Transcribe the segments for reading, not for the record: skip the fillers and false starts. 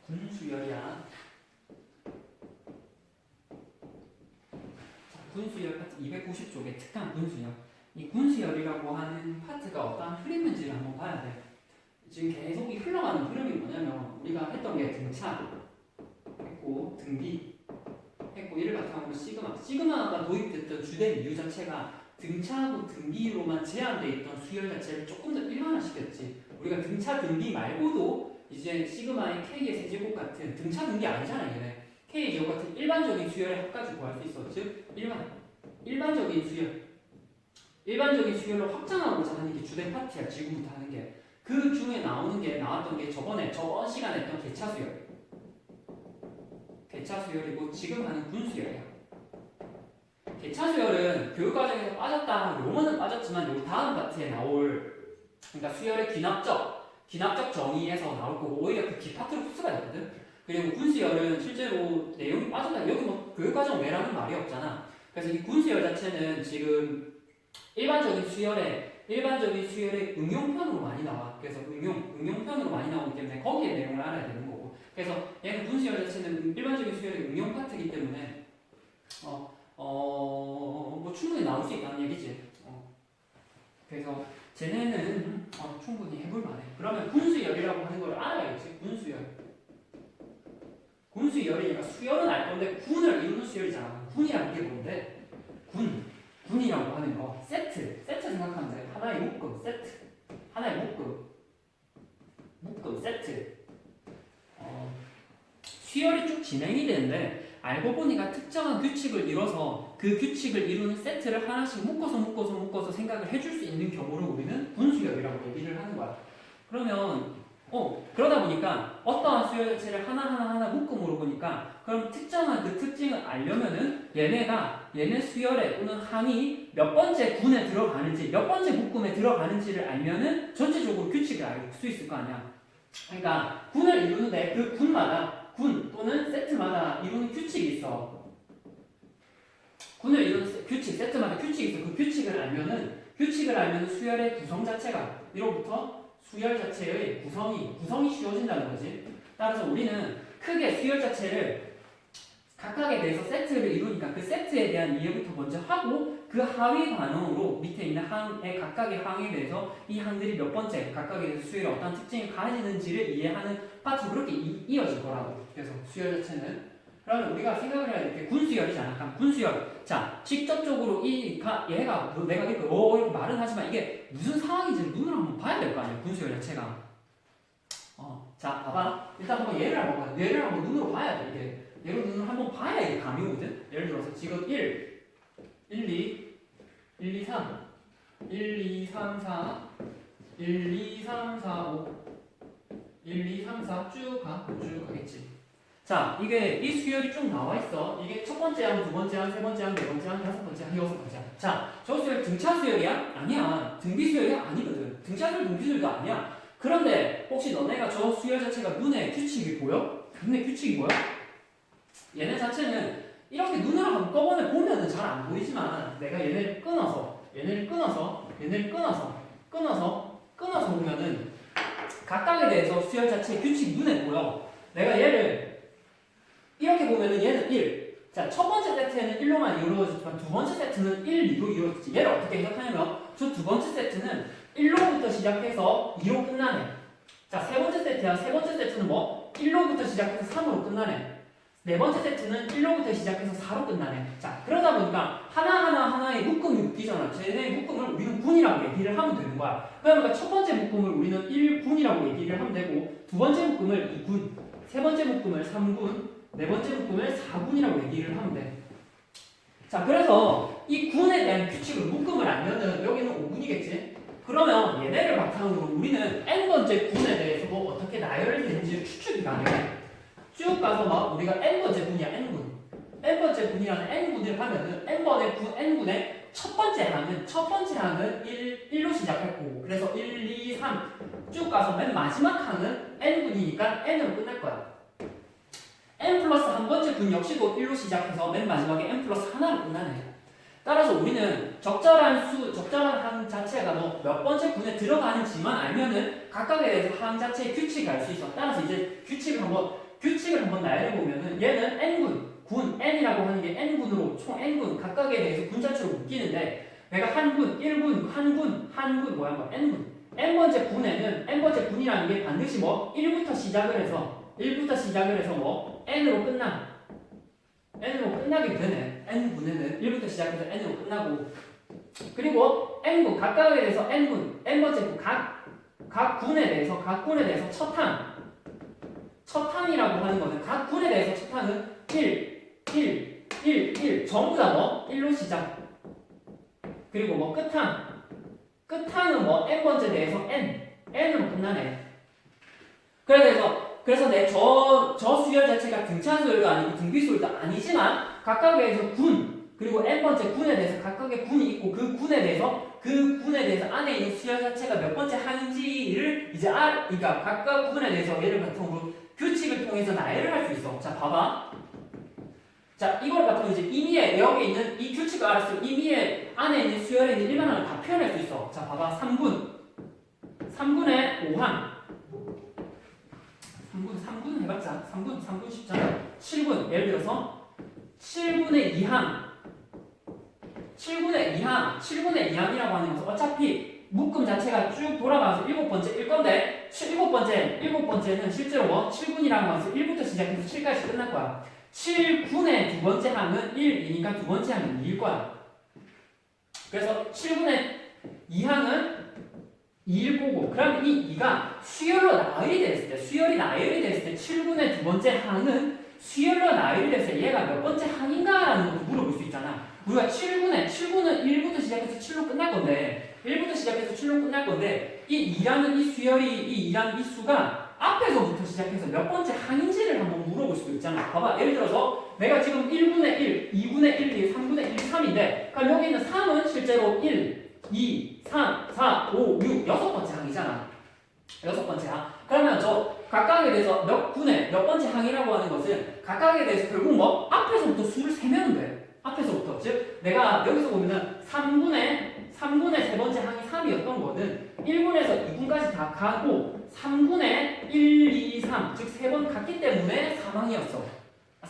군수열이야. 자, 군수열 파트 290쪽에 특강 군수열. 이 군수열이라고 하는 파트가 어떠한 흐름인지를 한번 봐야 돼. 지금 계속 이 흘러가는 흐름이 뭐냐면 우리가 했던 게 등차 했고 등비 했고 이를 바탕으로 시그마가 도입됐던 주된 이유 자체가 등차하고 등비로만 제한되어 있던 수열 자체를 조금 더 일반화시켰지. 우리가 등차 등비 말고도 이제 시그마의 K의 세제곱 같은 등차 등비 아니잖아 얘네. K의 제곱 같은 일반적인 수열의 합까지 구할 수 있어. 즉 일반적인 수열을 확장하고자 하는 게 주된 파트야. 지금부터 하는 게. 그 중에 나왔던 게 저번 시간에 했던 개차 수열이고 지금 하는 군수열이야. 개차 수열은 교육과정에서 빠졌다. 용어는 빠졌지만 요 다음 파트에 나올 그러니까 수열의 기납적 정의에서 나올 거고 오히려 그 기파트로 흡수가 되거든. 그리고 군수열은 실제로 내용이 빠졌다. 여기 뭐 교육과정 외라는 말이 없잖아. 그래서 이 군수열 자체는 지금 일반적인 수열의 응용편으로 많이 나와. 그래서 응용편으로 많이 나오기 때문에 거기에 내용을 알아야 되는 거고. 그래서 얘는 군수열 자체는 일반적인 수열의 응용 파트이기 때문에 뭐 충분히 나올 수 있다는 얘기지. 그래서 쟤네는 충분히 해볼 만해. 그러면 군수열이라고 하는 걸 알아야겠지. 군수열이니까 수열은 알 건데 군을 이루는 수열이잖아. 군이라는 게 뭔데? 군이라고 하는 거 세트 생각하면 돼. 하나의 묶음 세트. 수열이 쭉 진행이 되는데 알고 보니까 특정한 규칙을 이뤄서 그 규칙을 이루는 세트를 하나씩 묶어서 생각을 해줄 수 있는 경우를 우리는 군수열이라고 얘기를 하는 거야. 그러면 그러다 보니까 어떠한 수열 자체를 하나하나 묶음으로 보니까 그럼 특정한 그 특징을 알려면은 얘네 수열에 또는 항이 몇 번째 군에 들어가는지 몇 번째 묶음에 들어가는지를 알면은 전체적으로 규칙을 알 수 있을 거 아니야. 그러니까 군을 이루는데 그 군 또는 세트마다 이루는 규칙이 있어. 군을 이루는 세트마다 규칙이 있어. 그 규칙을 알면은 수열의 구성 자체가 이로부터 수열 자체의 구성이 쉬워진다는 거지. 따라서 우리는 크게 수열 자체를 각각에 대해서 세트를 이루니까 그 세트에 대한 이해부터 먼저 하고 그 하위 반응으로 밑에 있는 각각의 항에 대해서 이 항들이 몇 번째 각각에 대해서 수열에 어떤 특징을 가지는지를 이해하는 파트로 그렇게 이어질 거라고. 그래서 수열 자체는 그러면 우리가 생각을 해야 될 게 군수열이잖아. 그럼 군수열. 자, 직접적으로 얘가 내가 이렇게 말은 하지만 이게 무슨 상황인지를 눈으로 한번 봐야 될 거 아니야. 군수열 자체가. 자, 봐봐. 일단 한번 얘를 한번 눈으로 봐야 돼. 이게 얘를 눈으로 한번 봐야 이게 감이 오거든. 예를 들어서 지금 1, 2, 3, 1, 2, 3, 4, 1, 2, 3, 4, 5, 1, 2, 3, 4 쭉 가겠지. 자, 이게 이 수열이 쭉 나와 있어. 이게 첫 번째 항, 두 번째 항, 세 번째 항, 네 번째 항, 다섯 번째 항, 여섯 번째 항. 자, 저 수열 등차 수열이야? 아니야. 등비 수열이 아니거든. 등차 수열, 등비 수열도 아니야. 그런데 혹시 너네가 저 수열 자체가 눈에 규칙이 보여? 눈에 규칙이 뭐야? 얘네 자체는 이렇게 눈으로 한꺼번에 보면은 잘 안 보이지만 내가 얘네를 끊어서 보면은 각각에 대해서 수열 자체의 규칙이 눈에 보여. 내가 얘를 이렇게 보면은 얘는 1. 자, 첫 번째 세트에는 1로만 이루어지지만 두 번째 세트는 1, 2로 이루어지지. 얘를 어떻게 해석하냐면 저 두 번째 세트는 1로부터 시작해서 2로 끝나네. 자, 세 번째 세트야. 세 번째 세트는 뭐? 1로부터 시작해서 3으로 끝나네. 네 번째 세트는 1로부터 시작해서 4로 끝나네. 자, 그러다 보니까 하나의 묶음이 웃기잖아. 쟤네 묶음을 우리는 군이라고 얘기를 하면 되는 거야. 그러니까 첫 번째 묶음을 우리는 1군이라고 얘기를 하면 되고 두 번째 묶음을 2군, 세 번째 묶음을 3군, 네 번째 묶음을 4군이라고 얘기를 하면 돼. 자, 그래서 이 군에 대한 규칙을 묶음을 알면은 여기는 5군이겠지? 그러면 얘네를 바탕으로 우리는 n번째 군에 대해서 뭐 어떻게 나열되는지 추측이 가능해. 쭉 가서 막 우리가 n번째 군이야, n군. n번째 군이라는 n군을 하면은 n군의 첫 번째 항은 1로 시작할 거고 그래서 1, 2, 3 쭉 가서 맨 마지막 항은 n군이니까 n으로 끝날 거야. n 플러스 한 번째 군 역시도 1로 시작해서 맨 마지막에 n 플러스 하나로 끝나네. 따라서 우리는 적절한 항 자체가 뭐 몇 번째 군에 들어가는지만 알면은 각각에 대해서 항 자체의 규칙을 알 수 있어. 따라서 이제 규칙을 한번 규칙을 한번 나열해 보면은 얘는 n군, 군, n이라고 하는 게 n군으로 총 n군 각각에 대해서 군자체로 묶이는데 내가 한군, 1군, 한군 뭐야 뭐 n군. n번째 군에는 n번째 군이라는 게 반드시 뭐 1부터 시작을 해서 뭐 n으로 끝나게 되네. n군에는 1부터 시작해서 n으로 끝나고 그리고 n군 각각에 대해서 n군, n번째 군 각 군에 대해서 첫항이라고 하는 거는 각 군에 대해서 첫항은 1 전부 다 뭐 1로 시작. 그리고 뭐 끝항은 뭐 n번째 대해서 n으로 끝나네. 그래서 저 수열 자체가 등차수열도 아니고 등비수열도 아니지만 각각에 대해서 군 그리고 n번째 군에 대해서 각각의 군이 있고 그 군에 대해서 안에 있는 수열 자체가 몇 번째 항인지를 이제 그러니까 각각 군에 대해서 예를 바탕으로 규칙을 통해서 나열을 할 수 있어. 자 봐봐. 자 이걸 바탕으로 이제 임의의 여기 있는 이 규칙을 알았으면 임의의 안에 있는 수열에 있는 일반항을 다 표현할 수 있어. 자 봐봐 3분의 5항 3군 해봤자 3군 쉽잖아. 7군 예를 들어서 7분의 2항 7분의 2항이라고 하는 것은 어차피 묶음 자체가 쭉 돌아가서 7번째일 건데 7번째는 실제로 뭐 7군이라고 해서 1부터 시작해서 7까지 끝날 거야. 7군의 두 번째 항은 1이니까 두 번째 항은 2일 거야. 그래서 7분의 2항은 2일 거고 그럼 이 2가 수열로 나열이 됐을 때 7분의 두 번째 항은 수열로 나열이 됐을 때 얘가 몇 번째 항인가라는 것도 물어볼 수 있잖아. 우리가 7군은 1부터 시작해서 7로 끝날 건데 이 2라는 이 수열이 이 2라는 이 수가 앞에서부터 시작해서 몇 번째 항인지를 한번 물어볼 수도 있잖아. 봐봐 예를 들어서 내가 지금 1분의 1, 2분의 1, 2, 3분의 1, 3인데 그럼 여기 있는 3은 실제로 1, 2, 3, 4, 5, 6 6번째 항이잖아. 6번째 항. 그러면 저 각각에 대해서 몇 번째 항이라고 하는 것은 각각에 대해서 결국 뭐 앞에서부터 수를 세면 돼. 앞에서부터 즉 내가 여기서 보면은 3분의 세 번째 항이 3이었던 거는 1군에서 2군까지 다 가고 3군에 1, 2, 3 즉 3번 갔기 때문에 3항이었어.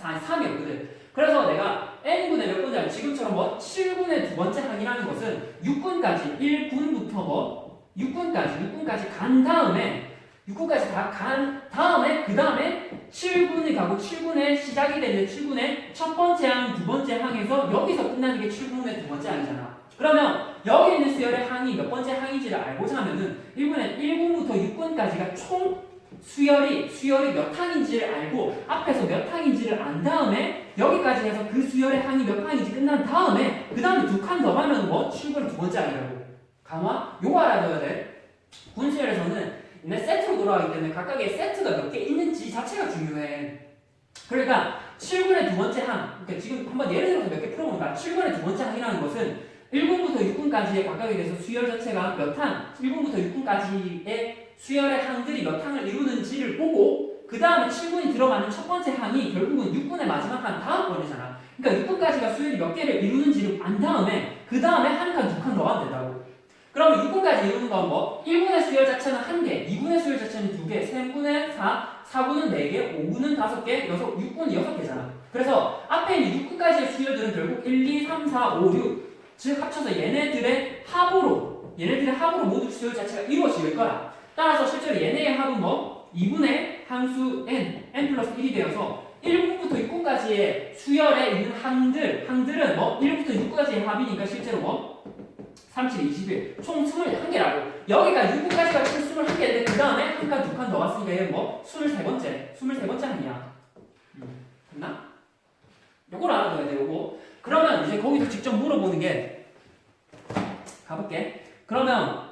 아니 3이었거든. 그래서 내가 n군의 몇 번째 항 지금처럼 뭐 7군의 두 번째 항이라는 것은 6군까지 1군부터 뭐 6군까지 간 다음에 6군까지 다 간 다음에 그 다음에 7군이 가고 7군의 시작이 되는 7군의 첫 번째 항, 두 번째 항에서 여기서 끝나는 게 7군의 두 번째 항이잖아. 그러면 여기 있는 수열의 항이 몇 번째 항인지를 알고자 하면은 1군부터 6군까지가 총 수열이 몇 항인지를 알고 앞에서 몇 항인지를 안 다음에 여기까지 해서 그 수열의 항이 몇 항인지 끝난 다음에 그 다음에 두 칸 더 가면 뭐 7군의 두 번째 항이라고. 강화? 요거 알아둬야 돼. 군수열에서는 세트로 돌아가기 때문에 각각의 세트가 몇 개 있는지 자체가 중요해. 그러니까 7군의 두 번째 항, 그러니까 지금 한번 예를 들어서 몇 개 풀어본다. 7군의 두 번째 항이라는 것은 1군부터 6군까지의 각각에 대해서 수열 자체가 몇 항, 1군부터 6군까지의 수열의 항들이 몇 항을 이루는지를 보고 그 다음에 7군이 들어가는 첫 번째 항이 결국은 6군의 마지막 항 다음번이잖아. 그러니까 6군까지가 수열이 몇 개를 이루는지를 안 다음에 그 다음에 한 칸, 두 칸 더 가면 된다고. 그러면 6군까지 이루는 건 뭐? 1군의 수열 자체는 1개, 2군의 수열 자체는 2개, 3군의 4군은 4개, 5군은 5개, 6군은 6개잖아. 그래서 앞에 있는 6군까지의 수열들은 결국 1, 2, 3, 4, 5, 6 즉 합쳐서 얘네들의 합으로 모두 수열 자체가 이루어질 거라. 따라서 실제로 얘네의 합은 뭐? 2군의 항수 n 플러스 1이 되어서 1군부터 6군까지의 수열에 있는 항들은 뭐? 1부터 6군까지의 합이니까 실제로 뭐? 3, 7, 21. 총 21개라고. 여기가 6군까지가 총 21개인데 그 다음에 한 칸, 두 칸 더 갔으니까 얘는 뭐? 23번째 항이야. 됐나? 요걸 알아둬야 돼, 요거. 그러면 이제 거기서 직접 물어보는 게 가볼게. 그러면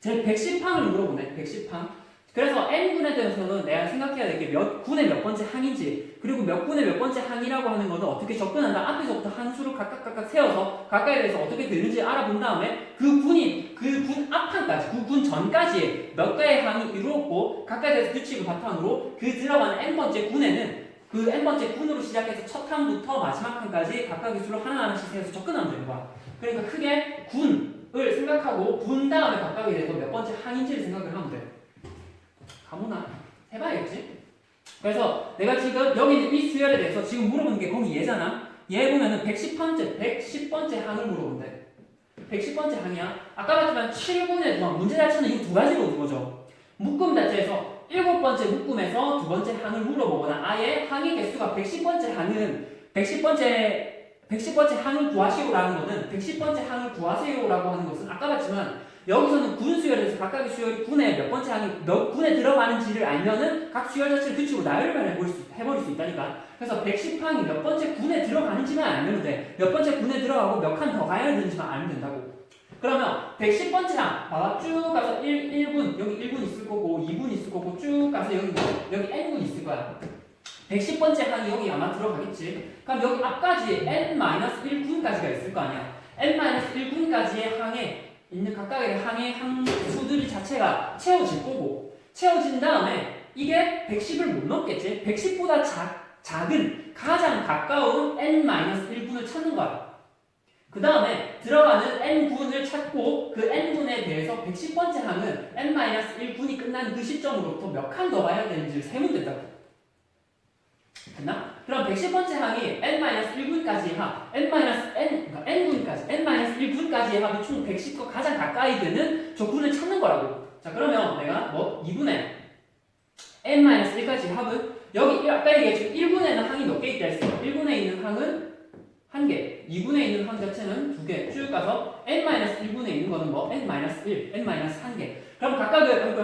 제 110항을 물어보네. 110항. 그래서 n군에 대해서는 내가 생각해야 될 게 몇 군의 몇 번째 항인지 그리고 몇 군의 몇 번째 항이라고 하는 거는 어떻게 접근한다. 앞에서부터 항수를 각각 세워서 각각에 대해서 어떻게 되는지 알아본 다음에 그 군 앞항까지 그 군 전까지 몇 개의 항이 이루었고 각각에 대해서 규칙을 바탕으로 그 들어가는 n번째 군에는 그 n번째 군으로 시작해서 첫 항부터 마지막 항까지 각각의 수를 하나하나씩 세워서 접근하면 되는 거야. 그러니까 크게 군을 생각하고 군 다음에 각각에 대해서 몇 번째 항인지를 생각을 하면 돼. 가문아 해봐야겠지? 그래서 내가 지금 여기 있는 이 수열에 대해서 지금 물어보는 게 거기 얘잖아. 얘 보면은 110번째 항을 물어본대. 110번째 항이야. 아까 봤지만 7분의 문제 자체는 이 두 가지로 오는 거죠. 묶음 자체에서 7번째 묶음에서 두 번째 항을 물어보거나 아예 항의 개수가 110번째 항은 110번째 항을 구하시오라는 거는 110번째 항을 구하세요라고 하는 것은 아까 봤지만 여기서는 군 수열에 대해서 각각의 수열이 군에 몇 번째 항이 몇 군에 들어가는지를 알면은 각 수열 자체를 규칙으로 나열을 해버릴 수 있다니까. 그래서 110항이 몇 번째 군에 들어가는지만 알면 돼. 몇 번째 군에 들어가고 몇 칸 더 가야 되는지만 알면 된다고. 그러면 110번째 항 봐봐. 쭉 가서 1군 여기 1군 있을 거고 2군 있을 거고 쭉 가서 여기 n군 있을 거야. 110번째 항이 여기 아마 들어가겠지. 그럼 여기 앞까지 n-1군까지가 있을 거 아니야. n-1군까지의 항에 있는 각각의 항의 항수들 자체가 채워질 거고 채워진 다음에 이게 110을 못 넘겠지. 110보다 작은 가장 가까운 n-1군을 찾는 거야. 그 다음에 들어가는 n군을 찾고 그 n군에 대해서 110번째 항은 n-1군이 끝난 그 시점으로부터 몇 칸 더 가야 되는지를 세면 된다고. 됐나? 그럼 110번째 항이 n-1군까지의 합, n군까지, n-1군까지의 합이 총 110과 가장 가까이 되는 저 군을 찾는 거라고. 자, 그러면 내가 뭐 2분의 n-1까지의 합은 여기 아까 얘기했죠. 1군에는 항이 몇 개 있다 했어. 1군에 있는 항은 1개, 2군에 있는 항 자체는 2개 쭉 가서 n-1군에 있는 거는 뭐 n-1, n-1개. 그럼 각각을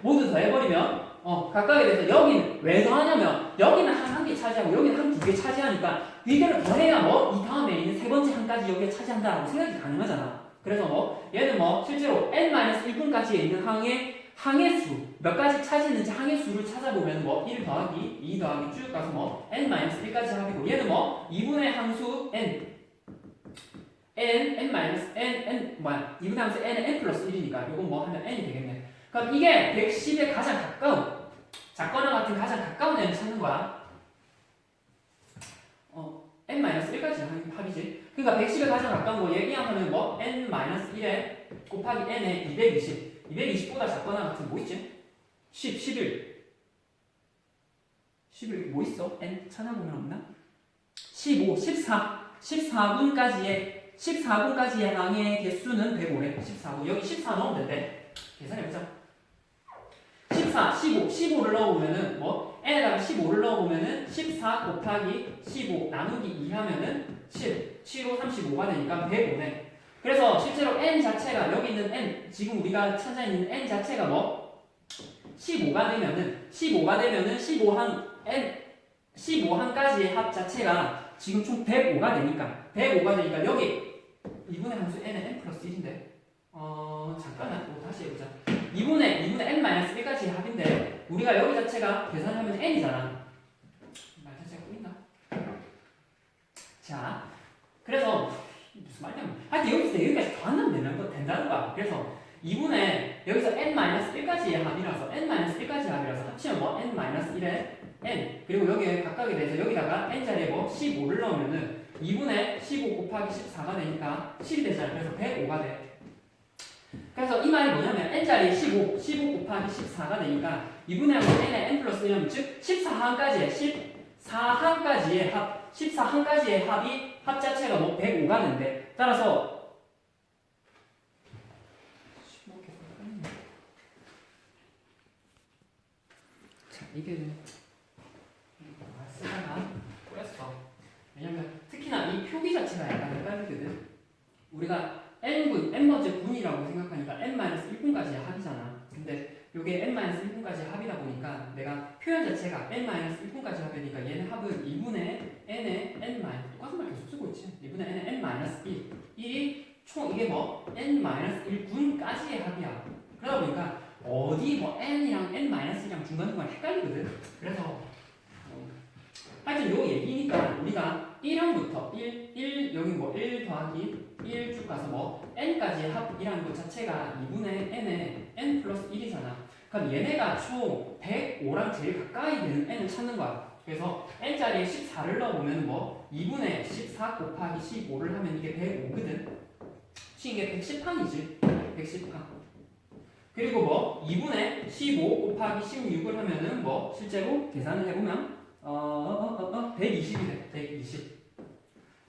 모두 더 해버리면 각각에 대해서 여기는 왜 더하냐면 여기는 한 개 차지하고 여기는 한 2개 차지하니까 이거를 더해야 뭐 이 다음에 있는 세 번째 항까지 여기에 차지한다라고 생각이 가능하잖아. 그래서 뭐 얘는 뭐 실제로 n-1군까지에 있는 항의 수 몇 가지 차지했는지 항의 수를 찾아보면 뭐 1 더하기 2 더하기 쭉 가서 뭐 n-1까지 합이고 얘는 뭐 2분의 항수 n 2분의 항수 n은 n 플러스 1이니까 이건 뭐 하면 n이 되겠네. 그럼 이게 110에 가장 가까운 작거나 같은 가장 가까운 n을 찾는 거야. n-1까지 합이지. 그러니까 110에 가장 가까운 거 얘기하면 뭐 n-1에 곱하기 n에 220. 220보다 작거나 같은 뭐 있지? 10, 11. 11 뭐 있어? n 찾아보면 없나? 15, 14. 14분까지의 항의 개수는 105래. 14분. 여기 14 넣으면 된대. 계산해보자. 14, 15, 15를 넣어보면은 뭐 n에다가 15를 넣어보면은 14 곱하기 15 나누기 2 하면은 7, 7, 5, 35가 되니까 105네. 그래서 실제로 n 자체가 여기 있는 n 지금 우리가 찾아 있는 n 자체가 뭐 15가 되면은 15항까지의 합 자체가 지금 총 105가 되니까 여기 2분의 항수 n은 n 플러스 1인데 잠깐만 또 다시 해보자. 2분의 n-1까지의 합인데 우리가 여기 자체가 계산하면 n이잖아. 말 자체가 보인다. 자, 그래서 무슨 말이냐면 하여튼 여기까지 더하면 된다는 거야. 그래서 2분의 여기서 n-1까지의 합이라서 합치면 뭐 n-1에 n 그리고 여기에 각각에 대해서 여기다가 n 자리에 뭐 15를 넣으면은 2분의 15 곱하기 14가 되니까 7이 되잖아. 그래서 105가 돼. 그래서 이 말이 뭐냐면 n 자리에 15 곱하기 14가 되니까 2분의 n에 n 플러스 1이면 즉 14항까지의 합 자체가 뭐 105가 된대. 따라서 자 이게 쓰다가 꼬였어. 왜냐면 특히나 이 표기 자체가 약간 헷갈리거든. 우리가 n번째 군이라고 생각하니까 n-1분까지의 합이잖아. 근데 이게 n-1분까지의 합이다 보니까 내가 표현 자체가 n-1분까지 합이니까 얘는 합은 2분의 n에 n- 똑같은 말 계속 쓰고 있지. 2분의 n에 n-1 1이 총 이게 뭐 n-1군까지의 합이야. 그러다 보니까 어디 뭐 n이랑 n-1이랑 중간중간 헷갈리거든. 그래서 하여튼 요 얘기니까 우리가 1항부터 1 여기 뭐 1 더하기 1 쭉 가서 뭐 n까지의 합이라는 것 자체가 2분의 n에 n 플러스 1이잖아. 그럼 얘네가 총 105랑 제일 가까이 되는 n을 찾는 거야. 그래서 n자리에 14를 넣어보면 뭐 2분의 14 곱하기 15를 하면 이게 105거든. 이게 110항이지. 110항. 그리고 뭐 2분의 15 곱하기 16을 하면은 뭐 실제로 계산을 해보면 120이 돼. 120.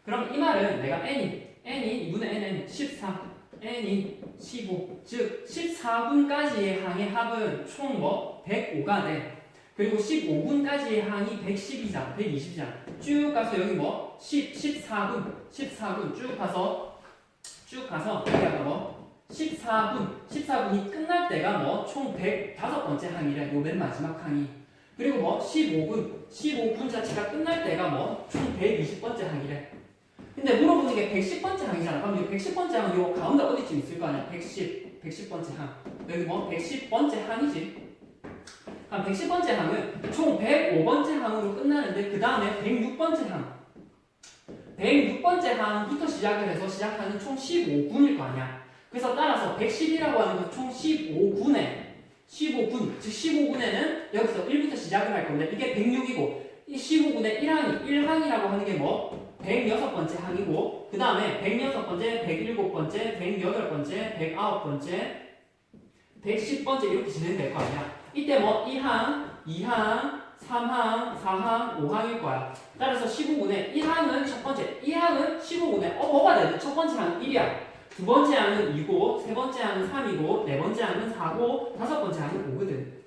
그럼 이 말은 내가 n이 2분의 n은 14, n이 15, 즉 14분까지의 항의 합은 총 뭐 105가 돼. 그리고 15분까지의 항이 110이잖아, 120이잖아. 쭉 가서 여기 뭐 14분 쭉 가서 여기가 뭐 14분이 끝날 때가 뭐 총 105번째 항이래. 요 맨 마지막 항이. 그리고 뭐 15분 자체가 끝날 때가 뭐 총 120번째 항이래. 근데 물어보는 게 110번째 항이잖아. 그럼 이 110번째 항은 요 가운데 어디쯤 있을 거 아니야? 110번째 항. 여기 뭐 110번째 항이지. 그럼 110번째 항은 총 105번째 항으로 끝나는데 그 다음에 106번째 항. 106번째 항부터 시작을 해서 시작하는 총 15군일 거 아니야. 그래서 따라서 110이라고 하는 건 총 15군에 15군, 즉 15군에는 여기서 1부터 시작을 할 건데 이게 106이고 이 15군의 1항이라고 하는 게 뭐? 106번째 항이고 그 다음에 106번째, 107번째, 108번째, 109번째, 110번째 이렇게 진행될 거 아니야. 이때 뭐 1항, 2항, 3항, 4항, 5항일 거야. 따라서 15군의 1항은 첫 번째, 2항은 15군의 뭐가 돼? 첫 번째 항은 1이야. 두 번째 항은 2고, 세 번째 항은 3이고, 네 번째 항은 4고, 다섯 번째 항은 5거든.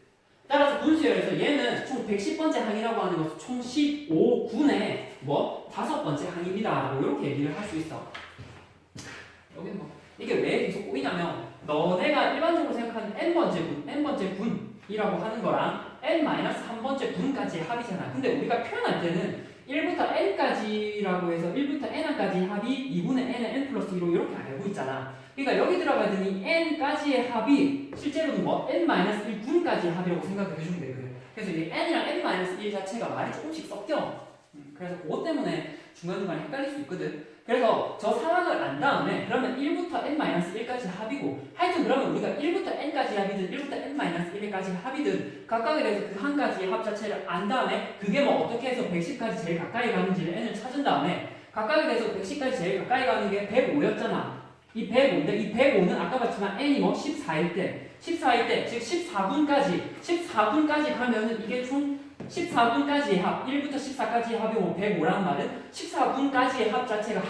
따라서 분수열에서 얘는 총 110번째 항이라고 하는 것은 총 15군의 뭐 다섯 번째 항입니다. 뭐 이렇게 얘기를 할 수 있어. 여기 뭐 이게 왜 계속 꼬이냐면 너네가 일반적으로 생각하는 n번째 군이라고 하는 거랑 n-1번째 군까지의 합이잖아. 근데 우리가 표현할 때는 1부터 n까지라고 해서 1부터 n까지 합이 2분의 n의 n 플러스 2로 이렇게 알고 있잖아. 그러니까 여기 들어가는 이 n까지의 합이 실제로는 뭐 n-1군까지의 합이라고 생각을 해주면 되거든. 그래서 이 n이랑 n-1 자체가 말이 조금씩 섞여. 그래서 그것 때문에 중간중간에 헷갈릴 수 있거든. 그래서 저 상황을 안 다음에 그러면 1부터 n-1까지 합이고 하여튼 그러면 우리가 1부터 n까지 합이든 1부터 n-1까지 합이든 각각에 대해서 그 한 가지의 합 자체를 안 다음에 그게 뭐 어떻게 해서 110까지 제일 가까이 가는지를 n을 찾은 다음에 각각에 대해서 110까지 제일 가까이 가는 게 105였잖아. 이 105인데 이 105는 아까 봤지만 n이 뭐 14일 때 즉 14분까지 가면은 이게 총 14분까지의 합, 1부터 14까지의 합이 뭐 105란 말은 14분까지의 합 자체가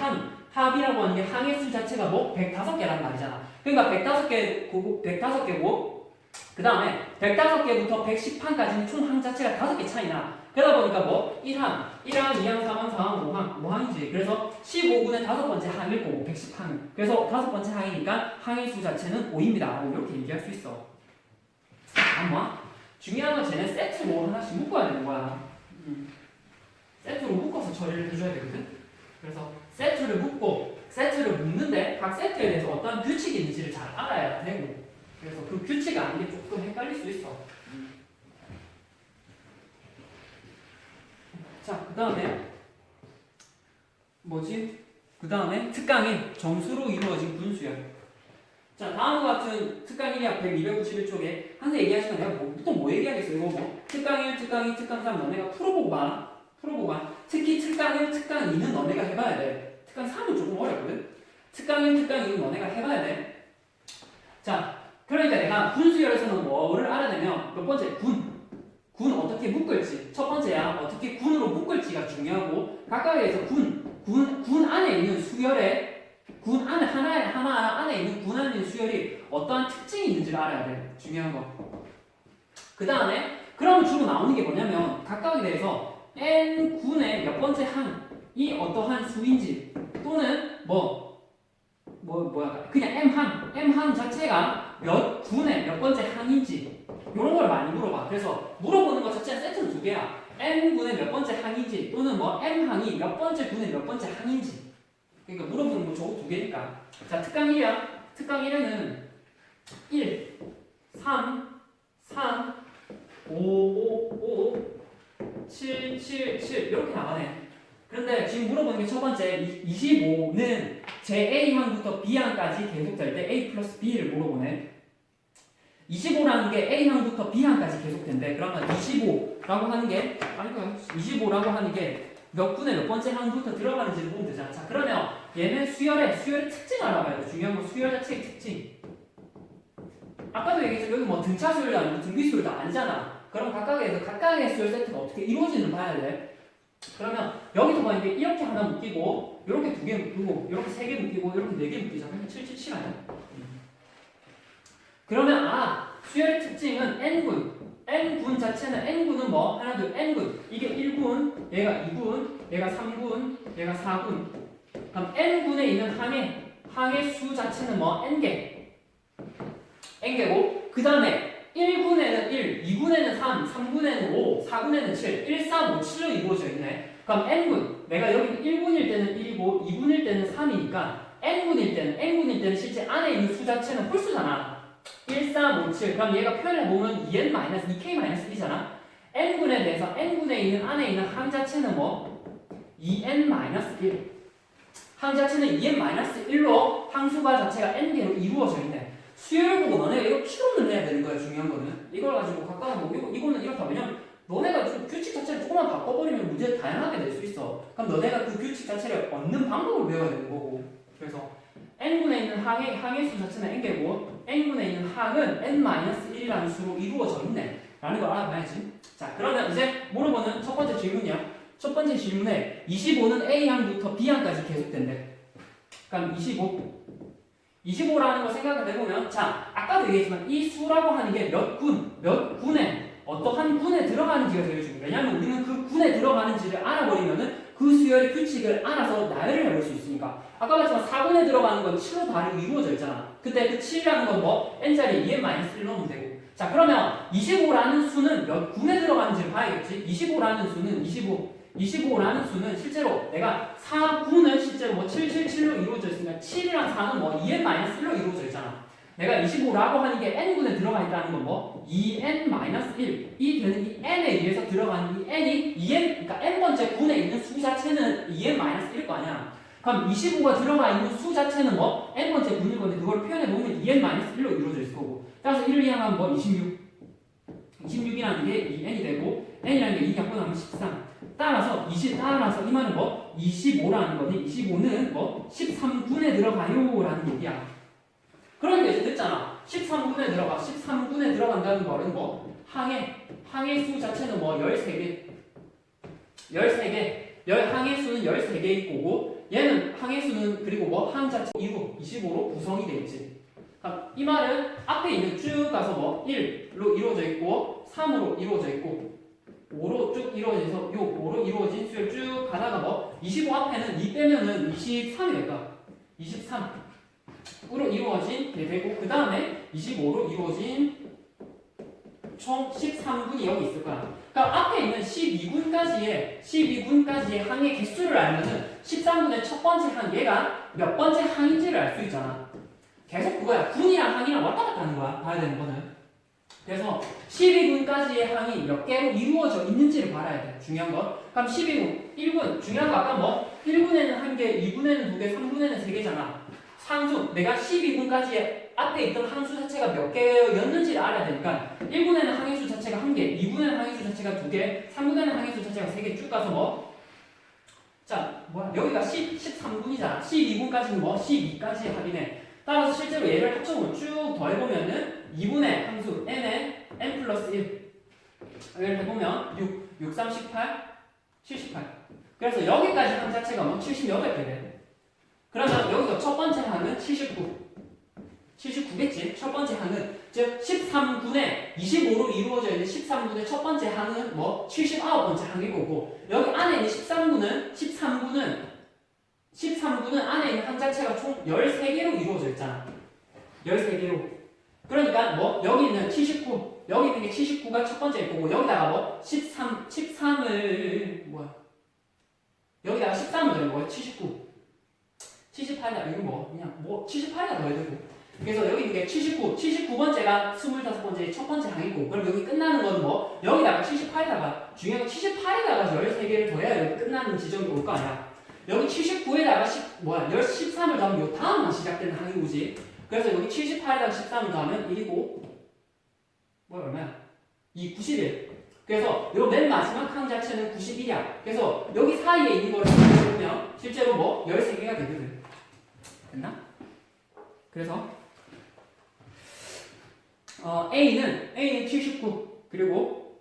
합이라고 하는 게 항의 수 자체가 뭐 105개란 말이잖아. 그러니까 105개고 그 다음에 105개부터 110항까지는 총 항 자체가 5개 차이나. 그러다 보니까 뭐 1항, 2항, 3항, 4항, 5항이지. 그래서 15분의 다섯 번째 항일 거고 110항. 그래서 다섯 번째 항이니까 항의 수 자체는 5입니다. 이렇게 얘기할 수 있어. 아마 중요한 건 쟤네 세트로 하나씩 묶어야 되는 거야. 세트로 묶어서 처리를 해줘야 되거든. 그래서 세트를 묶는데 각 세트에 대해서 어떤 규칙이 있는지를 잘 알아야 되고. 그래서 그 규칙 아닌 게 조금 헷갈릴 수 있어. 자, 그 다음에 그 다음에 특강의 정수로 이루어진 분수열. 자, 다음과 같은 특강 1학 291쪽에 항상 얘기하시면 내가 뭐 얘기하겠어. 이거 뭐 특강 1, 특강 2, 특강 3 너네가 풀어보고 봐. 특히 특강 1, 특강 2는 너네가 해봐야 돼. 특강 3은 조금 어렵거든. 특강 1, 특강 2는 너네가 해봐야 돼. 자, 그러니까 내가 분수열에서는 뭐를 알아내면 몇 번째 군 어떻게 묶을지. 첫 번째야 어떻게 군으로 묶을지가 중요하고 각각에서 군 안에 있는 수열에 군 안에 하나 안에 있는 군 안에 있는 수열이 어떠한 특징이 있는지를 알아야 돼. 중요한 거. 그 다음에 그럼 주로 나오는 게 뭐냐면 각각에 대해서 n 군의 몇 번째 항이 어떠한 수인지 또는 그냥 m항 자체가 몇 군의 몇 번째 항인지 이런 걸 많이 물어봐. 그래서 물어보는 것 자체는 세트는 두 개야. n 군의 몇 번째 항인지 또는 뭐 m항이 몇 번째 군의 몇 번째 항인지. 그러니까 물어보는 거 저거 두 개니까. 자, 특강 1이야. 특강 1에는 1, 3, 5, 7, 이렇게 나가네. 그런데 지금 물어보는 게 첫 번째 25는 제 A항부터 B항까지 계속될 때 A 플러스 B를 물어보네. 25라는 게 A항부터 B항까지 계속된대. 그러면 25라고 하는 게 몇 군의 몇 번째 항부터 들어가는지를 보면 되잖아. 자, 그러면 얘는 수열의 특징을 알아봐야 돼. 중요한 건 수열 자체의 특징. 아까도 얘기했죠. 여기 뭐 등차 수열도 아니고 등비 수열도 아니잖아. 그럼 각각의 수열 세트가 어떻게 이루어지는 봐야 돼. 그러면 여기서 만약에 이렇게 하나 묶이고 이렇게 두 개 묶이고 이렇게 세 개 묶이고 이렇게 네 개 묶이잖아. 그러면 777 아니야? 그러면 수열의 특징은 n군 자체는 n군은 뭐? 하나 둘 n군 이게 1군 얘가 2군 얘가 3군 얘가 4군 그럼 n군에 있는 항의 수 자체는 뭐? n개고 그 다음에 1군에는 1, 2군에는 3, 3군에는 5, 4군에는 7, 1, 4, 5, 7로 이루어져 있네. 그럼 n군, 내가 여기 1군일 때는 1이고 2군일 때는 3이니까 n군일 때는 실제 안에 있는 수 자체는 홀수잖아. 1, 4, 5, 7. 그럼 얘가 표현해보면 2k-1이잖아. n군에 대해서 n군에 있는 안에 있는 항 자체는 뭐? 2n-1. 항 자체는 2n-1로 항수가 자체가 n개로 이루어져 있네. 수열 보고 너네가 이거 추론을 해야 되는 거야. 중요한 거는 이걸 가지고 각각 보고 이거는 이렇다. 왜냐면 너네가 좀 규칙 자체를 조금만 바꿔버리면 문제 다양하게 낼 수 있어. 그럼 너네가 그 규칙 자체를 얻는 방법을 배워야 되는 거고. 그래서 n군에 있는 항의 수 자체는 n개고 n군에 있는 항은 n-1이라는 수로 이루어져 있네 라는 걸 알아봐야지. 자, 그러면 이제 물어보는 첫 번째 질문이야. 첫 번째 질문에 25는 A항부터 B항까지 계속된대. 그럼 25라는 거 생각을 해보면, 자, 아까도 얘기했지만 이 수라고 하는 게 몇 군에, 어떠한 군에 들어가는지가 제일 중요해. 왜냐면 우리는 그 군에 들어가는지를 알아버리면은 그 수열의 규칙을 알아서 나열을 해볼 수 있으니까. 아까 말했지만 4군에 들어가는 건 7로 다르게 이루어져 있잖아. 그때 그 7이라는 건 뭐? n자리에 2n-1 넣으면 되고. 자, 그러면 25라는 수는 몇 군에 들어가는지를 봐야겠지. 25라는 수는 실제로 내가 4군은 실제로 뭐 777로 이루어져 있으니까 7이랑 4는 뭐 2n-1로 이루어져 있잖아. 내가 25라고 하는 게 n군에 들어가 있다는 건 뭐? 2n-1. 이 되는 이 n에 의해서 들어가는 이 n이 2n, 그러니까 n번째 군에 있는 수 자체는 2n-1일 거 아니야. 그럼 25가 들어가 있는 수 자체는 뭐? n번째 군일 건데 그걸 표현해 보면 2n-1로 이루어져 있을 거고. 따라서 1을 이항하면 뭐? 26. 26이라는 게 2n이 되고 n이라는 게 2 약분하면 13. 따라서 이 말은 뭐? 25라는 거니 25는 뭐? 13군에 들어가요 라는 얘기야. 그러니까 이제 됐잖아. 13군에 들어간다는 말은 뭐? 항의 수 자체는 뭐? 13개. 항의 수는 13개일 거고 얘는 항의 수는 그리고 뭐? 항 자체 25로 구성이 돼 있지. 이 말은 앞에 있는 쭉 가서 뭐? 1로 이루어져 있고 3으로 이루어져 있고 5로 쭉 이루어져서 5로 이루어진 수열 쭉 가다가 뭐 25 앞에는 2 빼면은 23이 될까? 23으로 이루어진 게 되고 그 다음에 25로 이루어진 총 13군이 여기 있을 거야. 그러니까 앞에 있는 12군까지의 항의 개수를 알면은 13군의 첫 번째 항 얘가 몇 번째 항인지를 알 수 있잖아. 계속 그거야. 군이랑 항이랑 왔다 갔다 하는 거야. 봐야 되는 거는. 그래서 12군까지의 항이 몇 개로 이루어져 있는지를 봐야 돼. 중요한 건. 그럼 12군, 1군. 중요한 거 아까 뭐? 1군에는 1개, 2군에는 2개, 3군에는 3개잖아. 상수. 내가 12군까지의 앞에 있던 항수 자체가 몇 개였는지를 알아야 되니까 1군에는 항의수 자체가 1개, 2군에는 항의수 자체가 2개, 3군에는 항의수 자체가 3개 쭉 가서 뭐? 자, 뭐야? 여기가 13군이잖아. 12군까지는 뭐? 12까지의 합이네. 따라서 실제로 얘를 합쳐보면 쭉 더해보면은 2분의 함수 n에 n 플러스 1 을 해보면 6, 3, 18, 78 그래서 여기까지 항 자체가 뭐 78개래. 그러면 여기서 첫 번째 항은 79겠지? 첫 번째 항은 즉 13군에 25로 이루어져 있는 13군의 첫 번째 항은 뭐 79번째 항일 거고 여기 안에 있는 13군은 안에 있는 항 자체가 총 13개로 이루어져 있잖아. 13개로. 그러니까 뭐 여기 있는 79, 여기 있는 게 79가 첫 번째일 거고 여기다가 뭐 13을 뭐야? 여기다가 13을 더한 거야. 79. 78이다. 이거 뭐 그냥 뭐 78이다 더해야 되고. 그래서 여기 있는 게 79번째가 25번째의 첫 번째 항이고 그럼 여기 끝나는 건 뭐 여기다가 78에다가 중요한 건 78에다가 13개를 더해야 여기 끝나는 지점이 올 거 아니야. 여기 79에다가 13을 더하면 요 다음만 시작되는 항이고지. 그래서 여기 78에다가 13을 더하면 1이고 뭐야 얼마야? 91. 그래서 요 맨 마지막 항 자체는 91이야. 그래서 여기 사이에 있는 거를 보면 실제로 뭐 13개가 되거든. 됐나? 그래서 A는 79 그리고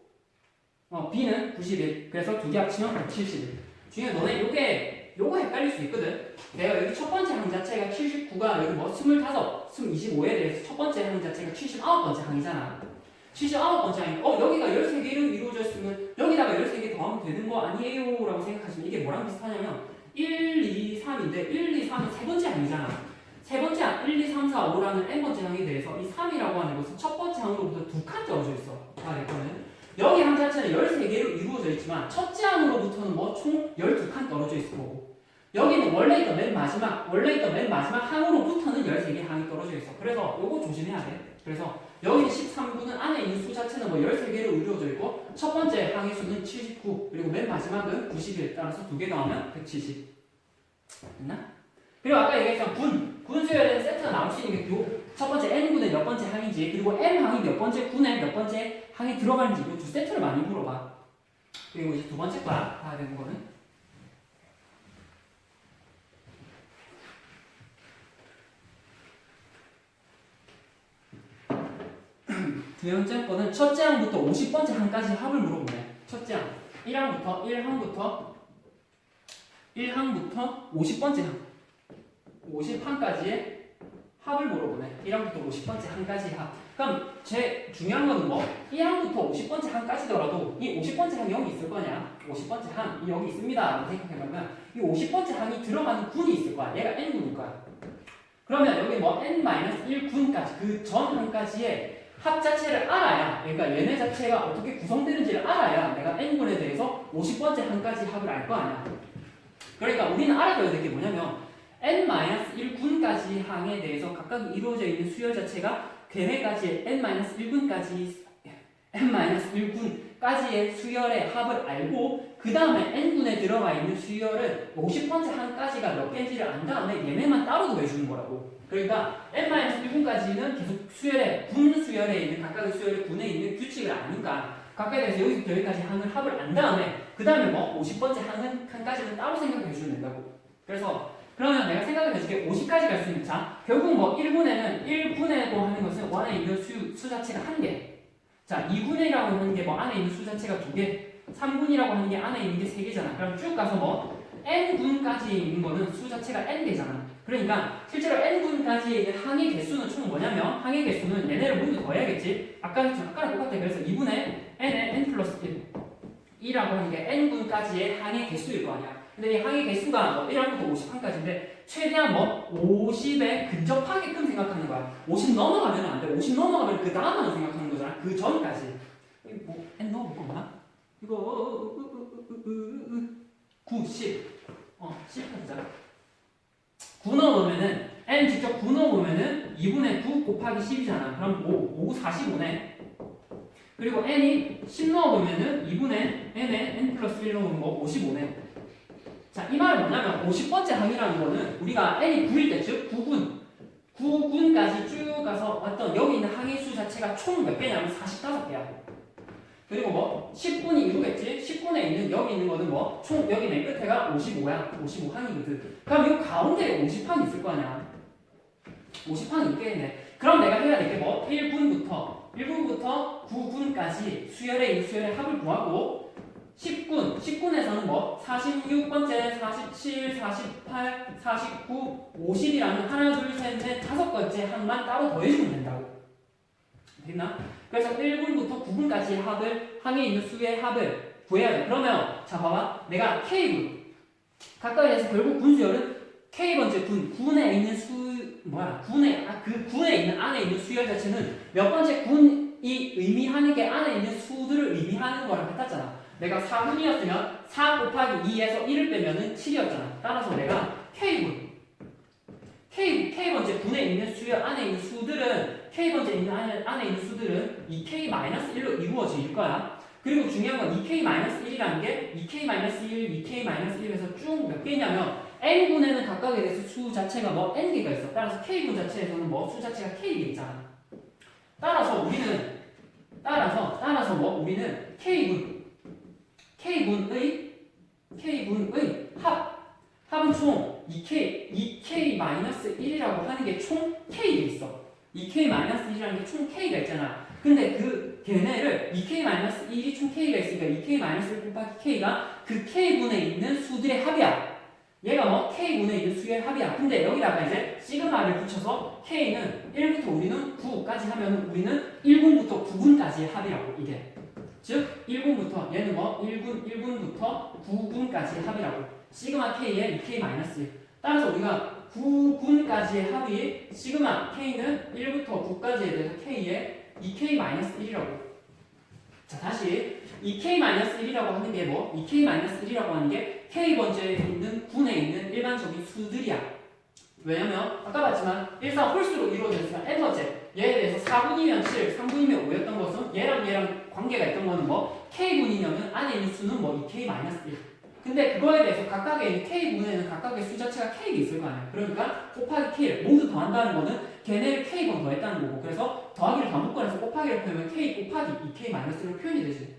B는 91 그래서 두 개 합치면 171. 중요한 너네 요거 헷갈릴 수 있거든. 내가 여기 첫 번째 항 자체가 79가 여기 뭐 25, 25에 대해서 첫 번째 항 자체가 79번째 항이잖아. 79번째 항이 여기가 13개로 이루어져 있으면 여기다가 13개 더하면 되는 거 아니에요? 라고 생각하시면 이게 뭐랑 비슷하냐면 1, 2, 3인데 1, 2, 3은 세 번째 항이잖아. 세 번째 항 1, 2, 3, 4, 5라는 n번째 항에 대해서 이 3이라고 하는 것은 첫 번째 항으로부터 두 칸 떨어져 있어. 이거는 여기 항 자체는 13개로 이루어져 있지만 첫째 항으로부터는 뭐 총 12칸 떨어져 있을 거고 여기는 원래 있던 맨 마지막 항으로부터는 13개 항이 떨어져 있어. 그래서 요거 조심해야 돼. 그래서 여기 13구는 안에 있는 수 자체는 뭐 13개로 이루어져 있고 첫 번째 항의 수는 79 그리고 맨 마지막은 91 따라서 두 개 더하면 170 됐나? 그리고 아까 얘기했던 군 수열의 세트가 나올 수 있는 게 첫 번째 n군의 몇 번째 항인지 그리고 m항이 몇 번째 군의 몇 번째 항에 들어가는지 이 두 세트를 많이 물어봐. 그리고 이제 두 번째 거야 봐야 되는 거는 두 번째 거는 첫째 항부터 50번째 항까지 합을 물어보네. 첫째 항 1항부터 50번째 항 50항까지의 합을 물어보네. 1항부터 50번째 항까지 합. 그럼 제 중요한 거는 뭐 1항부터 50번째 항까지더라도 이 50번째 항이 여기 있을 거냐? 50번째 항이 여기 있습니다. 생각해보면 이 50번째 항이 들어가는 군이 있을 거야. 얘가 n군일 거야. 그러면 여기 뭐 n-1군까지 그 전 항까지의 합 자체를 알아야 그러니까 얘네 자체가 어떻게 구성되는지를 알아야 내가 n군에 대해서 50번째 항까지 합을 알 거 아니야. 그러니까 우리는 알아둬야 될 게 뭐냐면 n-1군까지 항에 대해서 각각 이루어져 있는 수열 자체가 걔네까지의 n-1군까지의 수열의 합을 알고 그 다음에 n군에 들어가 있는 수열은 50번째 항까지가 몇 개인지를 안 다음에 얘네만 따로 더해주는 거라고. 그러니까 n-1군까지는 계속 군 수열에 있는 각각의 수열의 군에 있는 규칙을 아니까 각각에 대해서 여기서 여기까지 항을 합을 안 다음에 그 다음에 뭐 50번째 항까지는 따로 생각해 주면 된다고. 그래서 그러면 내가 생각을 해줄게. 50까지 갈 수 있는 자 결국 뭐 1군에도 하는 것은 원에 있는 수 자체가 1개. 자 2군이라고 하는 게 뭐 안에 있는 수 자체가 2개. 3군이라고 하는 게 안에 있는 게 3개잖아. 그럼 쭉 가서 뭐 n군까지 있는 거는 수 자체가 n개잖아. 그러니까 실제로 n군까지의 있는 항의 개수는 총 뭐냐면 항의 개수는 얘네를 모두 더해야겠지. 아까랑 똑같아. 그래서 2분의 n에 n 플러스 1이라고 하는 게 n군까지의 항의 개수일 거 아니야. 근데 이 항의 개수가 뭐 1항부터 50항까지인데 최대한 뭐 50에 근접하게끔 생각하는 거야. 50 넘어가면 안 돼. 50 넘어가면 그 다음만 생각하는 거잖아. 그 전까지. 뭐 n 넣어볼 거구나. 이거 9, 10. 10 하자. 9 넣어보면은 n 직접 9 넣어보면은 2분의 9 곱하기 10이잖아. 그럼 5, 45네. 그리고 n이 10 넣어보면은 2분의 n에 n 플러스 1 넣으면 뭐 55네. 자, 이 말은 뭐냐면 50번째 항이라는 거는 우리가 n이 9일 때, 즉 9군까지 쭉 가서 왔던 여기 있는 항의 수 자체가 총 몇 개냐면 45개야. 그리고 뭐 10군이 이루겠지? 10군에 있는 여기 있는 거는 뭐 총 여기 맨 끝에가 55야. 55항이거든. 그럼 이 가운데에 50항이 있을 거 아니야. 50항이 있겠네. 그럼 내가 해야 될 게 뭐 1군부터 9군까지 수열에 있는 수열의 합을 구하고 10군에서는 뭐 46번째, 47, 48, 49, 50이라는 하나, 둘, 셋, 넷, 5번째 항만 따로 더해주면 된다고. 됐나? 그래서 1군부터 9군까지의 합을 항에 있는 수의 합을 구해야 돼. 그러면 자 봐봐. 내가 K군 각각에서 결국 군수열은 K번째 군에 있는 군에 있는 안에 있는 수열 자체는 몇 번째 군이 의미하는 게 안에 있는 수들을 의미하는 거랑 같았잖아. 내가 4군이었으면 4 곱하기 2에서 1을 빼면은 7이었잖아. 따라서 내가 K번째 군에 있는 수열 안에 있는 수들은 K번째 있는 안에 있는 수들은 2K-1로 이루어질 거야. 그리고 중요한 건 2K-1이라는 게 2K-1, 2K-1에서 쭉 몇 개냐면 N군에는 각각에 대해서 수 자체가 뭐 N개가 있어. 따라서 K군 자체에서는 뭐 수 자체가 K개 있잖아. 따라서 우리는 K군의 합은 총 2K-1이라고 하는 게 총 K가 있어. 2K-1이라는 게 총 K가 있잖아. 근데 그 걔네를 2k-1이 총 k가 있으니까 2k-1 곱하기 k가 그 k분에 있는 수들의 합이야. 얘가 뭐 k분에 있는 수의 합이야. 근데 여기다가 이제 시그마를 붙여서 k는 1부터 우리는 9까지 하면 우리는 1군부터 9군까지의 합이라고 이게. 즉 1군부터 얘는 뭐 1군부터 9군까지의 합이라고. 시그마 k의 2k-1. 따라서 우리가 9군까지의 합이 시그마 k는 1부터 9까지에 대해서 k의 2k-1이라고. 자 다시 2k-1이라고 하는 게 뭐? 2k-1이라고 하는 게 k번째에 있는 군에 있는 일반적인 수들이야. 왜냐면 아까 봤지만 일상 홀수로 이루어져 있으면 n번째 얘에 대해서 4분이면 7, 3분이면 5였던 것은 얘랑 관계가 있던 거는 뭐 k분이면 안에 있는 수는 뭐 2k-1. 근데 그거에 대해서 각각의 있는 k분에는 각각의 수 자체가 k가 있을 거 아니야. 그러니까 곱하기 k를 모두 더한다는 거는 걔네를 k번 더했다는 거고. 그래서 더하기를 반복권에서 곱하기를 표현하면 k 곱하기 2k-로 표현이 되지.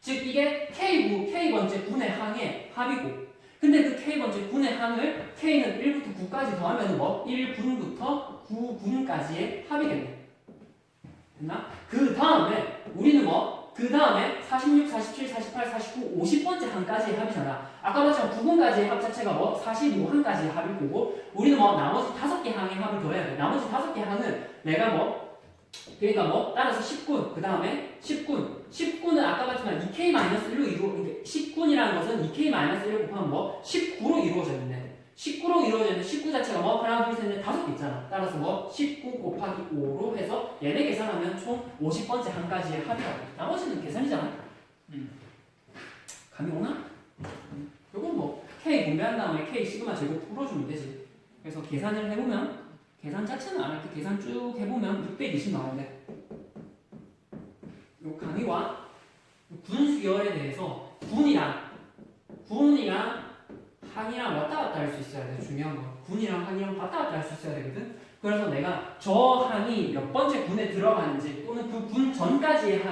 즉 이게 k번째 군의 항의 합이고. 근데 그 k번째 군의 항을 k는 1부터 9까지 더하면 뭐 1군부터 9군까지의 합이겠네. 됐나? 그 다음에 우리는 뭐 그 다음에 46, 47, 48, 49, 50번째 항까지의 합이잖아. 아까 봤지만 9군까지의 합 자체가 뭐 45항까지의 합일 거고 우리는 뭐 나머지 5개 항의 합을 더해야 돼. 나머지 5개 항은 내가 뭐 그러니까 뭐 따라서 10군 그 다음에 10군은 아까 봤지만 2k-1로 그러니까 10군이라는 것은 2k-1을 곱하면 뭐 19로 이루어져 있네. 19로 이루어져 있는 19 자체가 뭐 하나 둘 셋 넷 5개 있잖아. 따라서 뭐 19 곱하기 5로 해서 얘네 계산하면 총 50번째 항까지의 합이라고. 나머지는 계산이잖아. 감이 오나? 요건 뭐 k 분배한 다음에 k 시그마 제곱 풀어주면 되지. 그래서 계산을 해보면 계산 자체는 안 할게. 계산 쭉 해보면 620 나오는데 요 강의와 군수열에 대해서 군이랑 항이랑 왔다 갔다 할 수 있어야 돼. 중요한 거. 군이랑 항이랑 왔다 갔다 할 수 있어야 되거든. 그래서 내가 저 항이 몇 번째 군에 들어가는지 또는 그 군 전까지의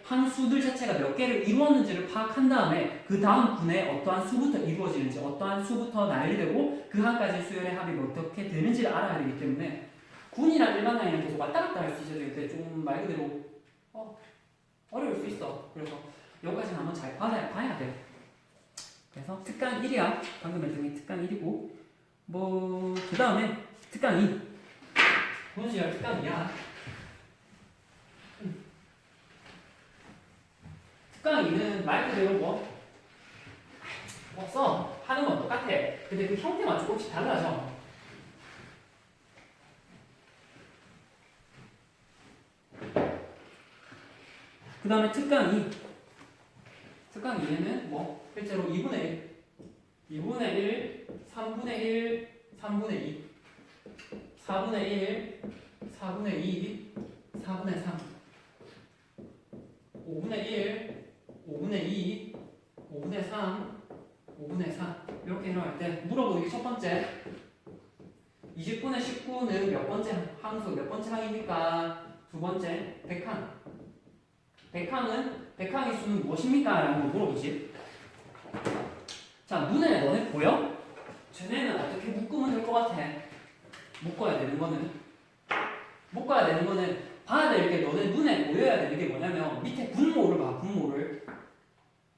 항수들 자체가 몇 개를 이루었는지를 파악한 다음에 그 다음 군에 어떠한 수부터 이루어지는지 어떠한 수부터 나열되고 그 항까지 수열의 합이 어떻게 되는지를 알아야 되기 때문에 군이랑 일반 항이랑 계속 왔다 갔다 할 수 있어야 되는데 좀 말 그대로 어려울 수 있어. 그래서 여기까지는 한번 잘 봐야 돼. 그래서 특강 1이야. 방금 했던 게 특강 1이고 뭐 그 다음에 특강 2 군수열 특강 2야. 특강 2는 말 그대로 써 하는 건 똑같아. 근데 그 형태만 조금씩 달라져. 그 다음에 특강 2 특강 2에는 뭐 실제로 2분의 1, 2분의 1, 3분의 1, 3분의 2, 4분의 1, 4분의 2, 4분의 3, 5분의 1, 5분의 2, 5분의 3, 5분의 4 이렇게 일어날 때 물어보는 게 첫 번째 20분의 19는 몇 번째 항수, 몇 번째 항입니까? 두 번째 100항. 100항의 수는 무엇입니까? 라는 거 물어보지. 자, 눈에 너네 보여? 쟤네는 어떻게 묶으면 될 것 같아? 묶어야 되는 거는 봐야 될 게 너네 눈에 보여야 되는 게 뭐냐면 밑에 분모를 봐, 분모를.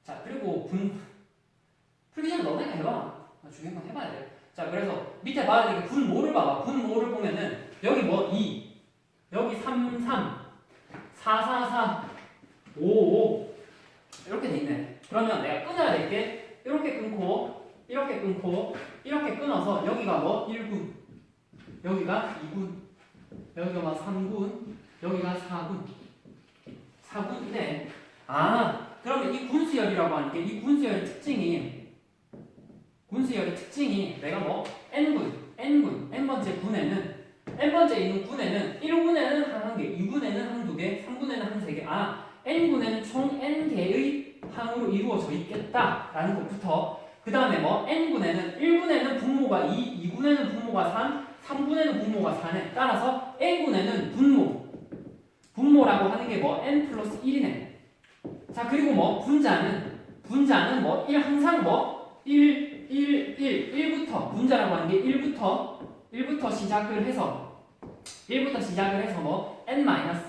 자, 그리고 풀기 전에 너네가 해봐. 중요한 건 해봐야 돼. 자, 그래서 밑에 봐야 되는 게 분모를 봐봐. 분모를 보면은 여기 뭐 2, 여기 3, 3, 4, 4, 4, 5, 5 이렇게 돼 있네. 그러면 내가 끊어야 될 게 이렇게 끊고 이렇게 끊어서 여기가 뭐 1군, 여기가 2군, 여기가 막 3군, 여기가 4군이네. 아, 그러면 이 군수열이라고 하는 게 이 군수열의 특징이 내가 뭐 n번째 군에는 n번째 있는 군에는 1군에는 한 개, 2군에는 한두 개, 3군에는 한 세 개. 아, n군에는 총 n개의 항으로 이루어져 있겠다라는 것부터 그 다음에 뭐 n군에는 1군에는 분모가 2, 2군에는 분모가 3, 3군에는 분모가 4네. 따라서 n군에는 분모라고 하는 게 뭐 n 플러스 1이네. 자, 그리고 뭐 분자는 뭐 1 항상 뭐 1부터 분자라고 하는 게 1부터 시작을 해서 뭐 n 마이너스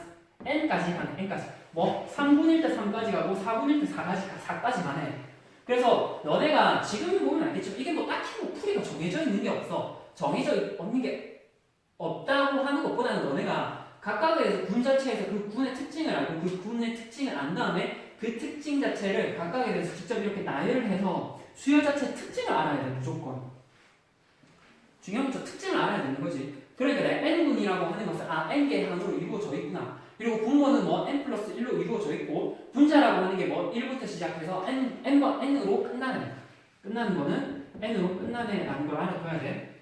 n까지 가네. n까지. 뭐 3분의 1 때 3까지 가고 4분의 1 때 4까지 가네. 그래서 너네가 지금 보면 알겠죠? 이게 뭐 딱히 뭐 풀이가 정해져 있는 게 없어. 정해져 있는 게 없다고 하는 것보다는 너네가 각각의 군 자체에서 그 군의 특징을 알고 그 군의 특징을 안 다음에 그 특징 자체를 각각에 대해서 직접 이렇게 나열을 해서 수열 자체 특징을 알아야 돼. 무조건. 중요한 건 저 특징을 알아야 되는 거지. 그러니까 내가 n군이라고 하는 것은 n개의 항으로 이루어져 있구나. 그리고 분모는 뭐 n 플러스 1로 이루어져 있고 분자라고 하는 게 뭐 1부터 시작해서 n으로 끝나는 거는 n으로 끝나네 라는 걸 알아둬야 돼.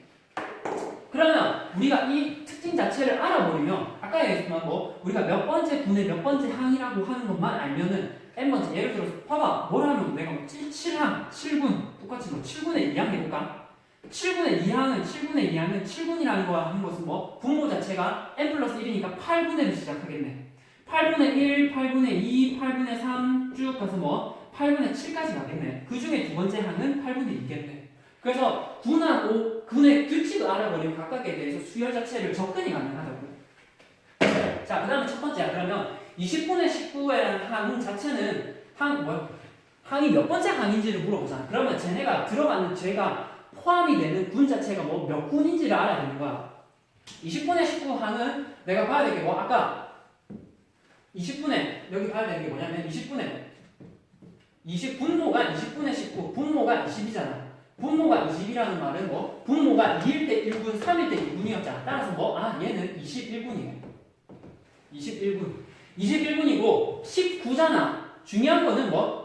그러면 우리가 이 특징 자체를 알아버리면 아까 얘기했지만 뭐 우리가 몇 번째 분의 몇 번째 항이라고 하는 것만 알면은 n번째 예를 들어서 봐봐 뭘 하면 내가 뭐 7항, 7군 똑같이 뭐 7분의 2항 해볼까? 7분의 2항은 7분이라는 거 하는 것은 뭐 분모 자체가 n 플러스 1이니까 8분의로 시작하겠네. 8분의 1, 8분의 2, 8분의 3 쭉 가서 뭐 8분의 7까지 가겠네. 그 중에 두 번째 항은 8분의 2겠네. 그래서 군하고 군의 규칙을 알아버리면 각각에 대해서 수열 자체를 접근이 가능하다고. 자, 그 다음에 첫 번째야. 그러면 20분의 19의 항 자체는 항이 몇 번째 항인지를 물어보잖아. 그러면 쟤네가 들어가는 쟤가 포함이 되는 군 자체가 뭐 몇 군인지를 알아야 되는 거야. 20분의 19 항은 내가 봐야 될 게 뭐 아까 20분의 여기 봐야 되는 게 뭐냐면 20분모가 20분의 19 분모가 20이잖아. 분모가 20이라는 말은 뭐 분모가 2일 때 1군 3일 때 2군이었잖아. 따라서 뭐 얘는 21군이네. 21군이고 19잖아. 중요한 거는 뭐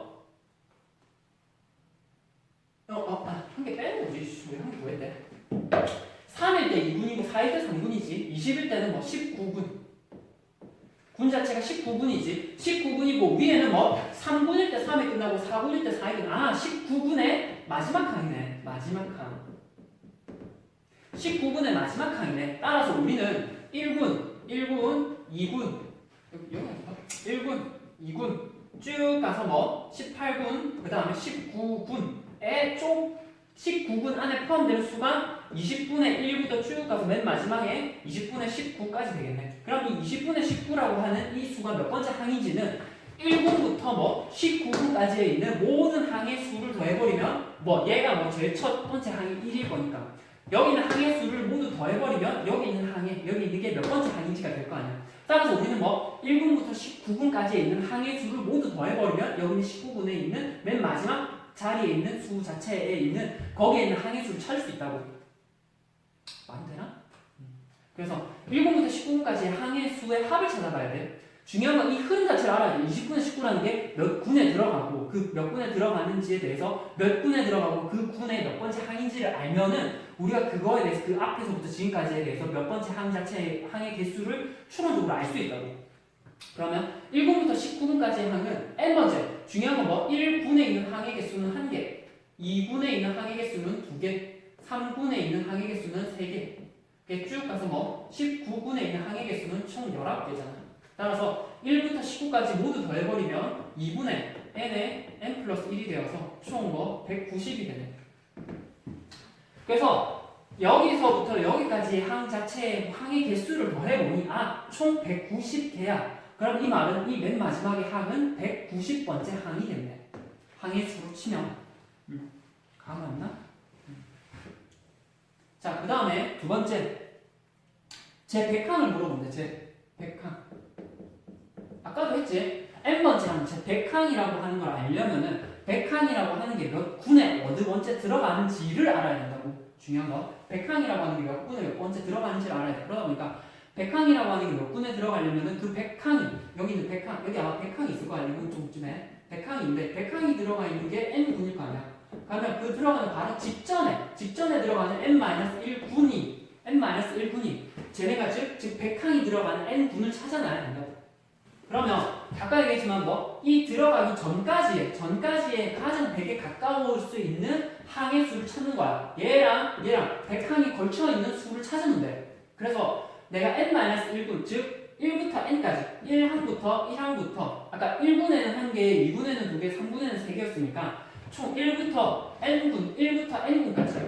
한 개 빼는 거지. 왜 한 개 더 했대? 3일 때 2군이고 4일 때 3군이지. 20일 때는 뭐 19군. 군 자체가 19군이지. 19군이고 위에는 뭐 3군일 때 3이 끝나고 4군일 때 4이 끝나. 19군의 마지막 항이네. 마지막 항. 19군의 마지막 항이네. 따라서 우리는 1군, 2군, 여기 1군, 2군 쭉 가서 뭐 18군, 그 다음에 19군에 총 19군 안에 포함되는 수가 20분의 1부터 쭉 가서 맨 마지막에 20분의 19까지 되겠네. 그럼 이 20분의 19라고 하는 이 수가 몇 번째 항인지는 1군부터 뭐 19군까지에 있는 모든 항의 수를 더해버리면 뭐 얘가 뭐 제일 첫 번째 항이 1일 거니까 여기 있는 항의 수를 모두 더해버리면 여기 있는 게 몇 번째 항인지가 될 거 아니야. 따라서 우리는 뭐 1군부터 19군까지에 있는 항의 수를 모두 더해버리면 여기 있는 19군에 있는 맨 마지막 자리에 있는 수 자체에 있는 거기에 있는 항의 수를 찾을 수 있다고. 말이 되나? 그래서 1군부터 19군까지의 항의 수의 합을 찾아봐야 돼. 중요한 건 이 흐름 자체를 알아야 돼. 20분의 19라는 게 몇 군에 들어가고 그 몇 군에 들어가는지에 대해서 몇 군에 들어가고 그 군의 몇 번째 항인지를 알면은 우리가 그거에 대해서 그 앞에서부터 지금까지에 대해서 몇 번째 항 자체의 항의 개수를 추론적으로 알 수 있다고. 그러면 1군부터 19군까지의 항은 n번째. 중요한 건 뭐 1군에 있는 항의 개수는 1개, 2군에 있는 항의 개수는 2개, 3군에 있는 항의 개수는 3개. 이렇게 쭉 가서 뭐 19군에 있는 항의 개수는 총 19개잖아. 따라서 1부터 19까지 모두 더해버리면 2분의 n에 n 플러스 1이 되어서 총 뭐 190이 되네. 그래서 여기서부터 여기까지 항 자체의 항의 개수를 더해보니 총 190개야. 그럼 이 말은 이 맨 마지막의 항은 190번째 항이겠네. 항의 수로 치면 감 맞나? 자, 그 다음에 두 번째 제 100항을 물어본대. 제 100항 아까도 했지? n번째 항, 제 100항이라고 하는 걸 알려면은 100항이라고 하는 게 몇 군에 어느 번째 들어가는지를 알아야 된다고. 중요한 거 100항이라고 하는 게 몇 군에 몇 번째 들어가는지를 알아야 돼. 그러다 보니까 100항이라고 하는 게 몇 군에 들어가려면은 그 100항이 여기 있는 100항 여기 아마 100항이 있을 거 아니야. 이건 좀쯤에 100항인데 100항이 들어가 있는 게 n군일 거 아니야. 그러면 그 들어가는 바로 직전에 들어가는 n-1군이 쟤네가 즉 100항이 들어가는 n군을 찾아놔야 된다고. 그러면 아까 얘기했지만 뭐 이 들어가기 전까지의 가장 100에 가까울 수 있는 항의 수를 찾는 거야. 얘랑 100항이 걸쳐 있는 수를 찾으면 돼. 그래서 내가 n-1군 즉 1부터 n까지 1항부터 아까 1군에는 1개, 2군에는 2개, 3군에는 3개였으니까 총 1부터 n군까지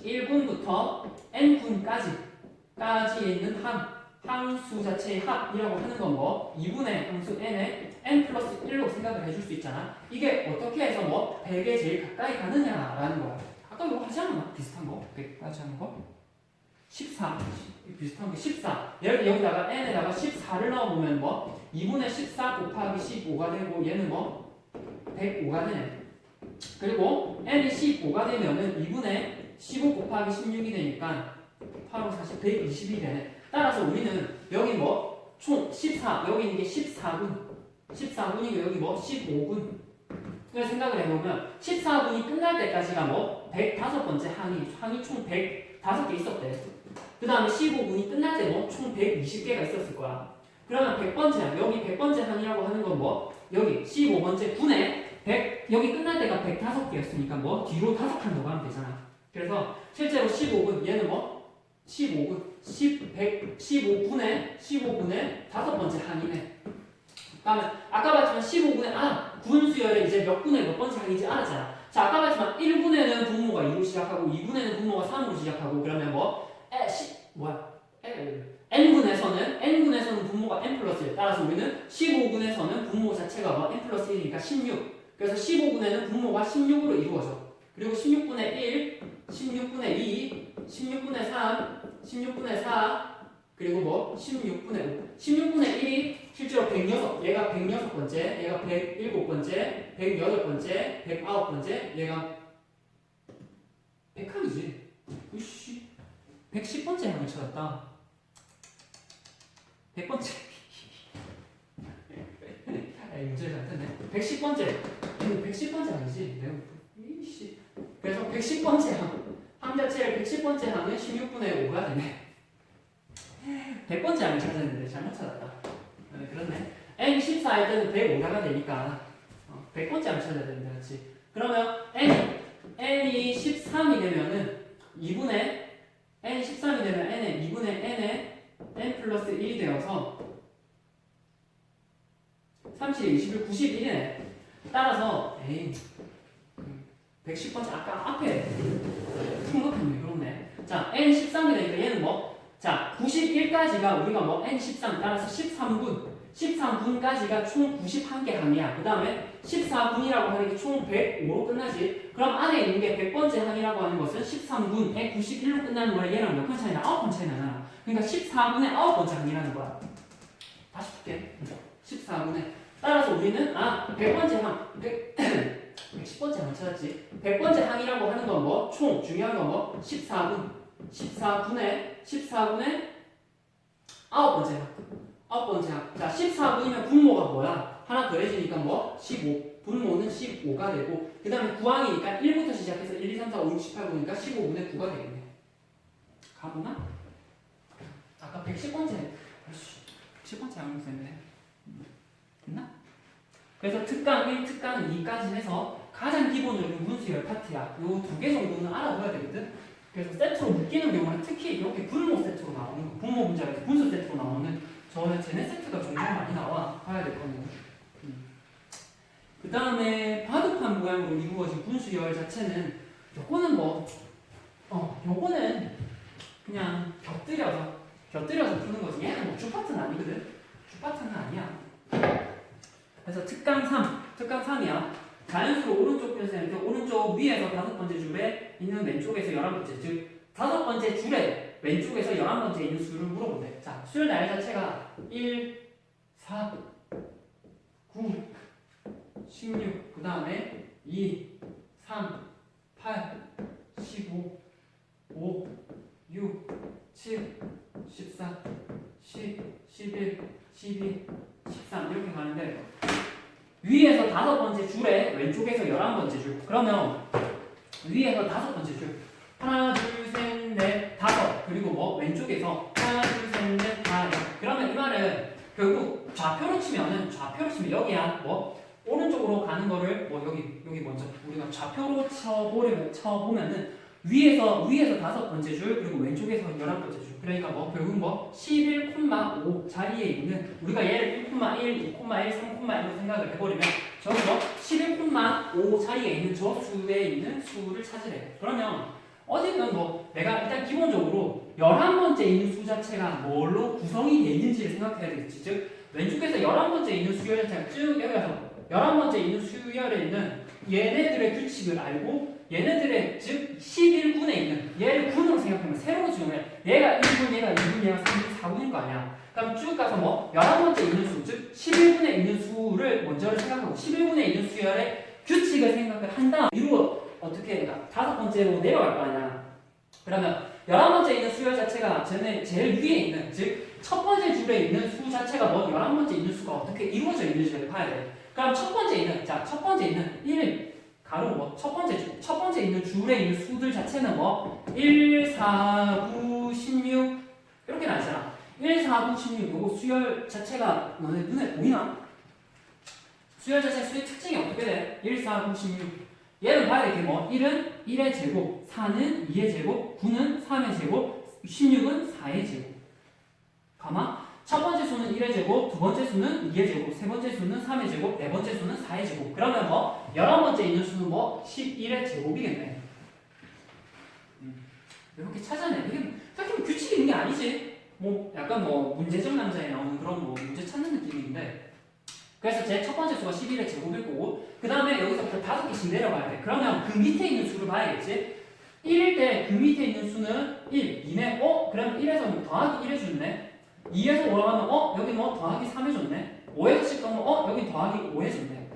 1군부터 n군까지에 있는 항수 자체의 합이라고 하는 건 뭐 2분의 항수 n에 n 플러스 1로 생각을 해줄 수 있잖아. 이게 어떻게 해서 뭐 100에 제일 가까이 가느냐라는 거야. 아까 이거 하지 않았나? 비슷한 거? 100까지 하는 거? 14 비슷한 게 14. 여기다가 n에다가 14를 넣어보면 뭐 2분의 14 곱하기 15가 되고 얘는 뭐 105가 되네. 그리고 n이 15가 되면은 2분의 15 곱하기 16이 되니까 8, 5, 40, 120이 되네. 따라서 우리는 여기 뭐 총 14, 여기 있는 게 14분이고 여기 뭐 15분. 그래서 생각을 해보면 14분이 끝날 때까지가 뭐 105번째 항이 총 105개 있었대. 그 다음에 15분이 끝날 때 뭐 총 120개가 있었을 거야. 그러면 100번째 항, 여기 100번째 항이라고 하는 건 뭐 여기 15번째 분에 100, 여기 끝날 때가 105개였으니까 뭐 뒤로 5칸 더 가면 되잖아. 그래서 실제로 15분, 얘는 뭐 15분, 15분에 5번째 항이네. 그다음에 아까 봤지만 15분에 구분수열에 이제 몇 분에 몇 번째 항인지 알았잖아. 자, 아까 봤지만 1분에는 분모가 2로 시작하고 2분에는 분모가 3으로 시작하고 그러면 뭐 n분에서는 분모가 n 플러스 1. 따라서 우리는 15분에서는 분모 자체가 뭐 n 플러스 1이니까 16. 그래서 15분에는 분모가 16으로 이루어져. 그리고 16분의 1, 16분의 2, 16분의 3, 16분의 4, 그리고 뭐 16분의 5. 16분의 1이 실제로 106, 얘가 106번째, 얘가 107번째, 108번째, 109번째, 얘가 100항이지. 으씨, 110번째 항을 찾았다. 100번째. 문제를 잘 듣네. 110번째. 110번째 항이지. 이씨. 그래서 110번째 항 자체를 110번째 항은 16분의 5가 되네. 100번째 항을 찾았는데 잘못 찾았다. 그렇네. n 14일 때는 105가 되니까 100번째 항을 찾아야 되는데, 그렇지? 그러면 n이 13이 되면은 2분의 n이 13이 되면 n에 2분의 n 플러스 1이 되어서 37, 21, 91이네. 따라서 110번째 아까 앞에 풍급했네. 그렇네. 자, n 13이 되니까 얘는 뭐? 자, 91까지가 우리가 뭐 n 13 따라서 13분까지가 총 91개 항이야. 그 다음에 14분이라고 하는 게 총 105로 끝나지. 그럼 안에 있는 게 100번째 항이라고 하는 것은 13분에 91로 끝나는 거랑 얘랑 몇 번 차이나? 9번 차이 나잖아. 그러니까 14분의 9번째 항이라는 거야. 다시 볼게. 14분의. 따라서 우리는 100번째 항, 110번째 항을 찾았지. 100번째 항이라고 하는 건 뭐? 총 중요한 건 뭐? 14분의 9번째 항. 9번째 항. 자, 14분이면 분모가 뭐야? 하나 더해지니까 뭐? 15. 분모는 15가 되고, 그 다음에 9항이니까 1부터 시작해서 1, 2, 3, 4, 5, 6, 7, 8, 9니까 15분의 9가 되겠네. 가보나? 아까 110번째. 10번째 항을 썼네. 됐나? 그래서 특강 1, 특강 2까지 해서 가장 기본적인 분수열 파트야. 요 두 개 정도는 알아둬야 되거든. 그래서 세트로 묶이는 경우는 특히 이렇게 분모 세트로 나오는 거, 분모 문제에서 분수 세트로 나오는 쟤네 세트가 종종 많이 나와. 봐야 될 거는. 그 다음에 바둑판 모양으로 이루어진 분수열 자체는 요거는 뭐 요거는 그냥 곁들여서 푸는 거지. 얘는 뭐 주파트는 아니거든. 주파트는 아니야. 그래서 특강 3이야. 자연수로 오른쪽 변수인데 오른쪽 위에서 5번째 줄에 있는 왼쪽에서 11번째, 즉 5번째 줄에 왼쪽에서 11번째 있는 수를 물어본대. 자, 수열 나열 자체가 1, 4, 9, 16, 그 다음에 2, 3, 8, 15, 5, 6, 7, 14, 10, 11, 12, 13 이렇게 가는데 위에서 5번째 줄에 왼쪽에서 11번째 줄. 그러면 위에서 5번째 줄. 하나, 둘, 셋, 넷, 5. 그리고 뭐 왼쪽에서 하나, 둘, 셋, 넷, 다. 그러면 이 말은 결국 좌표로 치면 여기야. 뭐 오른쪽으로 가는 거를 뭐 여기 먼저 우리가 좌표로 쳐보면은 위에서 5번째 줄, 그리고 왼쪽에서 11번째 줄. 그러니까 뭐 결국 뭐 11,5 자리에 있는, 우리가 얘를 1,1, 2,1, 3,1로 생각을 해버리면 저기 뭐 11,5 자리에 있는 저 수에 있는 수를 찾으래. 그러면 어디는 뭐 내가 일단 기본적으로 11번째 있는 수 자체가 뭘로 구성이 되어 있는지를 생각해야 되겠지. 즉 왼쪽에서 11번째 있는 수열 자체가 쭉 여기서 11번째 있는 수열에 있는 얘네들의 규칙을 알고 얘네들의 즉 11군에 있는 얘를 군으로 생각하면 세로로 지우면 얘가 1군, 얘가 2군, 얘가 3군, 4군인 거 아니야. 그럼 쭉 가서 뭐 11번째 있는 수, 즉 11군에 있는 수를 먼저 생각하고 11군에 있는 수열의 규칙을 생각을 한 다음 이루어 어떻게 그러니까 5번째로 내려갈 거 아니야. 그러면 11번째 있는 수열 자체가 제일 위에 있는 즉 첫 번째 줄에 있는 수 자체가 뭐 11번째 있는 수가 어떻게 이루어져 있는지를 봐야 돼. 그럼 첫 번째 있는 1 가로 뭐 첫 번째 있는 줄에 있는 수들 자체는 뭐 1, 4, 9, 16 이렇게 나있잖아. 1, 4, 9, 16 요거 수열 자체가 너네 눈에 보이나? 수열 자체 수의 특징이 어떻게 돼? 1, 4, 9, 16 얘는 봐야 돼. 뭐 1은 1의 제곱, 4는 2의 제곱, 9는 3의 제곱, 16은 4의 제곱. 가마 첫 번째 수는 1의 제곱, 두 번째 수는 2의 제곱, 세 번째 수는 3의 제곱, 네 번째 수는 4의 제곱. 그러면 뭐 11번째 있는 수는 뭐 11의 제곱이겠네. 이렇게 찾아내. 이게 딱히 규칙이 있는 게 아니지. 뭐 약간 뭐 문제적 남자에 나오는 그런 뭐 문제 찾는 느낌인데. 그래서 제 첫 번째 수가 11의 제곱일 거고 그 다음에 여기서부터 5개씩 내려가야 돼. 그러면 그 밑에 있는 수를 봐야겠지. 1일 때 그 밑에 있는 수는 1, 2네. 그럼 1에서 더하기 1 해줬네. 2에서 올라가면 여기 뭐 더하기 3 해줬네. 5에서 10 가면 여기 더하기 5 해줬네.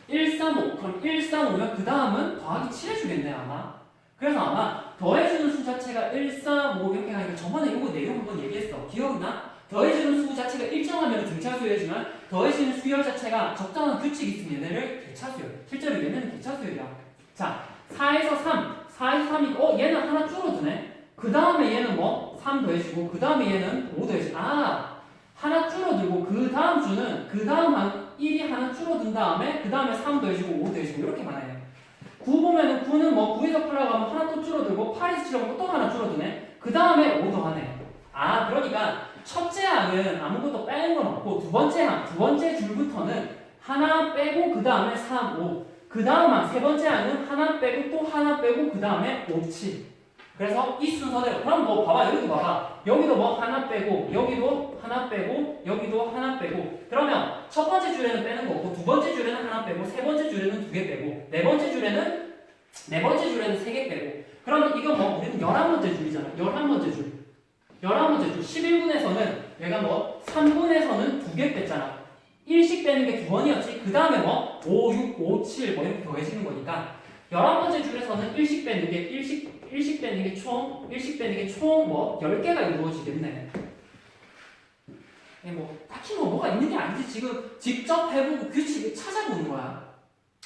1, 3, 5 그럼 1, 3, 5면 그 다음은 더하기 7 해주겠네 아마. 그래서 아마 더해주는 수 자체가 1, 3, 5 이렇게 하니까 저번에 이거 내용 한번 얘기했어. 기억나? 더해주는 수 자체가 일정하면 등차수열이지만 더해지는 수열 자체가 적당한 규칙이 있으면 얘네를 개차수열. 실제로 얘네는 개차수열이야. 자, 4에서 3이니까 얘는 하나 줄어드네. 그 다음에 얘는 뭐 3 더해지고 그 다음에 얘는 5 더해지고 하나 줄어들고 그 다음 주는 그 다음 1이 하나 줄어든 다음에 그 다음에 3 더해지고 5 더해지고 이렇게만 해. 9 보면은 9는 뭐 9에서 8 가면 하나 또 줄어들고 8에서 7 가면 또 하나 줄어드네. 그 다음에 5 더하네. 그러니까 첫째 항은 아무것도 빼는 건 없고 두 번째 줄부터는 하나 빼고 그 다음에 3, 5. 그 다음 항, 세 번째 항은 하나 빼고 또 하나 빼고 그 다음에 5, 7. 그래서 이 순서대로. 그럼 뭐 봐봐. 여기도 봐봐. 여기도 뭐 하나 빼고 여기도 하나 빼고 여기도 하나 빼고 그러면 첫 번째 줄에는 빼는 거 없고 두 번째 줄에는 하나 빼고 세 번째 줄에는 2개 빼고 네 번째 줄에는 3개 빼고 그러면 이거 뭐 우리는 11번째 줄이잖아. 11번째 줄. 11분에서는 얘가 뭐 3분에서는 2개 뺐잖아. 1씩 빼는 게 2번이었지. 그 다음에 뭐 5, 6, 5, 7 뭐 이렇게 더해지는 거니까 11번째 줄에서는 1씩 빼는 게 총 뭐 10개가 이루어지겠네. 뭐 딱히 뭐가 있는 게 아니지. 지금 직접 해보고 규칙을 찾아보는 거야.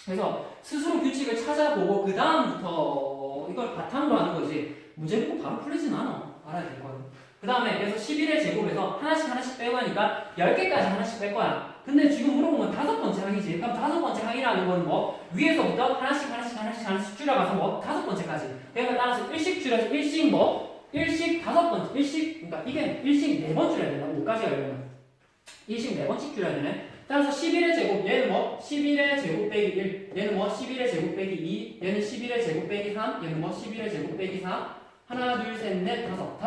그래서 스스로 규칙을 찾아보고 그 다음부터 이걸 바탕으로 하는 거지. 문제 보고 바로 풀리진 않아. 알아야 될 거야. 그 다음에 그래서 11의 제곱에서 하나씩 빼고 하니까 10개까지 하나씩 뺄 거야. 근데 지금 물어보면 5번째 항이지. 그럼 5번째 항이라는 건 뭐 위에서부터 하나씩 줄여가서 뭐 5번째까지. 그러니까 따라서 1씩 줄여서 1씩 5번째, 그러니까 이게 1씩 4번 줄여야 되나? 5까지 하려면 1씩 4번씩 줄여야 되네. 따라서 11의 제곱, 얘는 뭐 11의 제곱 빼기 1, 얘는 뭐 11의 제곱 빼기 2, 얘는 11의 제곱 빼기 3, 얘는 뭐 11의 제곱 빼기 4. 하나, 둘, 셋, 넷, 다섯.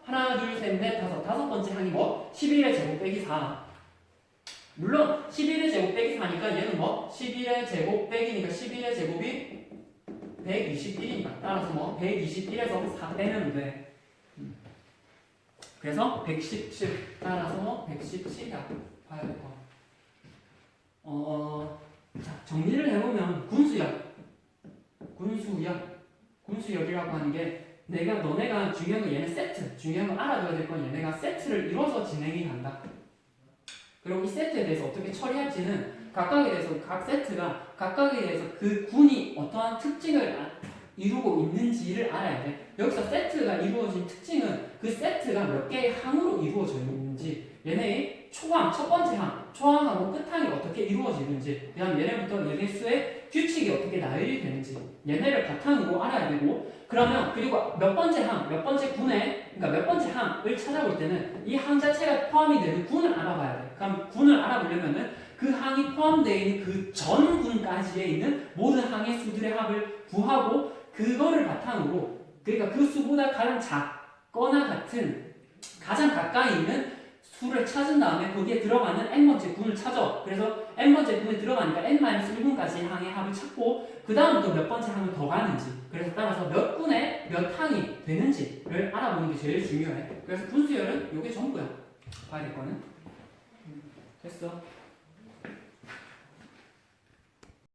하나, 둘, 셋, 넷, 다섯 번째 항이 뭐 11의 제곱 빼기 4. 물론 11의 제곱 빼기 4니까 얘는 뭐 11의 제곱 빼기니까 11의 제곱이 121이니까 따라서 뭐 121에서 4 빼면 돼. 그래서 117 따라서 뭐 117이야. 봐야 될 거. 자, 정리를 해보면 군수역이라고 하는 게 너네가 중요한 건 얘네 세트. 중요한 건 알아둬야 될 건 얘네가 세트를 이뤄서 진행이 간다. 그리고 이 세트에 대해서 어떻게 처리할지는 각 세트가 각각에 대해서 그 군이 어떠한 특징을 이루고 있는지를 알아야 돼. 여기서 세트가 이루어진 특징은 그 세트가 몇 개의 항으로 이루어져 있는지, 얘네의 초항, 첫 번째 항, 초항하고 끝항이 어떻게 이루어지는지, 그 다음 얘네부터 얘네 수의 규칙이 어떻게 나열이 되는지, 얘네를 바탕으로 알아야 되고, 그리고 몇 번째 항, 몇 번째 군에, 그러니까 몇 번째 항을 찾아볼 때는 이 항 자체가 포함이 되는 군을 알아봐야 돼. 그럼 군을 알아보려면은 그 항이 포함되어 있는 그 전 군까지에 있는 모든 항의 수들의 합을 구하고, 그거를 바탕으로 그러니까 그 수보다 가장 작거나 같은 가장 가까이 있는 수를 찾은 다음에 거기에 들어가는 n번째 군을 찾아. 그래서 n번째 군에 들어가니까 n-1군까지 항의 합을 찾고 그 다음부터 몇 번째 항을 더 가는지, 그래서 따라서 몇 군에 몇 항이 되는지를 알아보는 게 제일 중요해. 그래서 분수열은 이게 전부야. 봐야 될 거는. 됐어.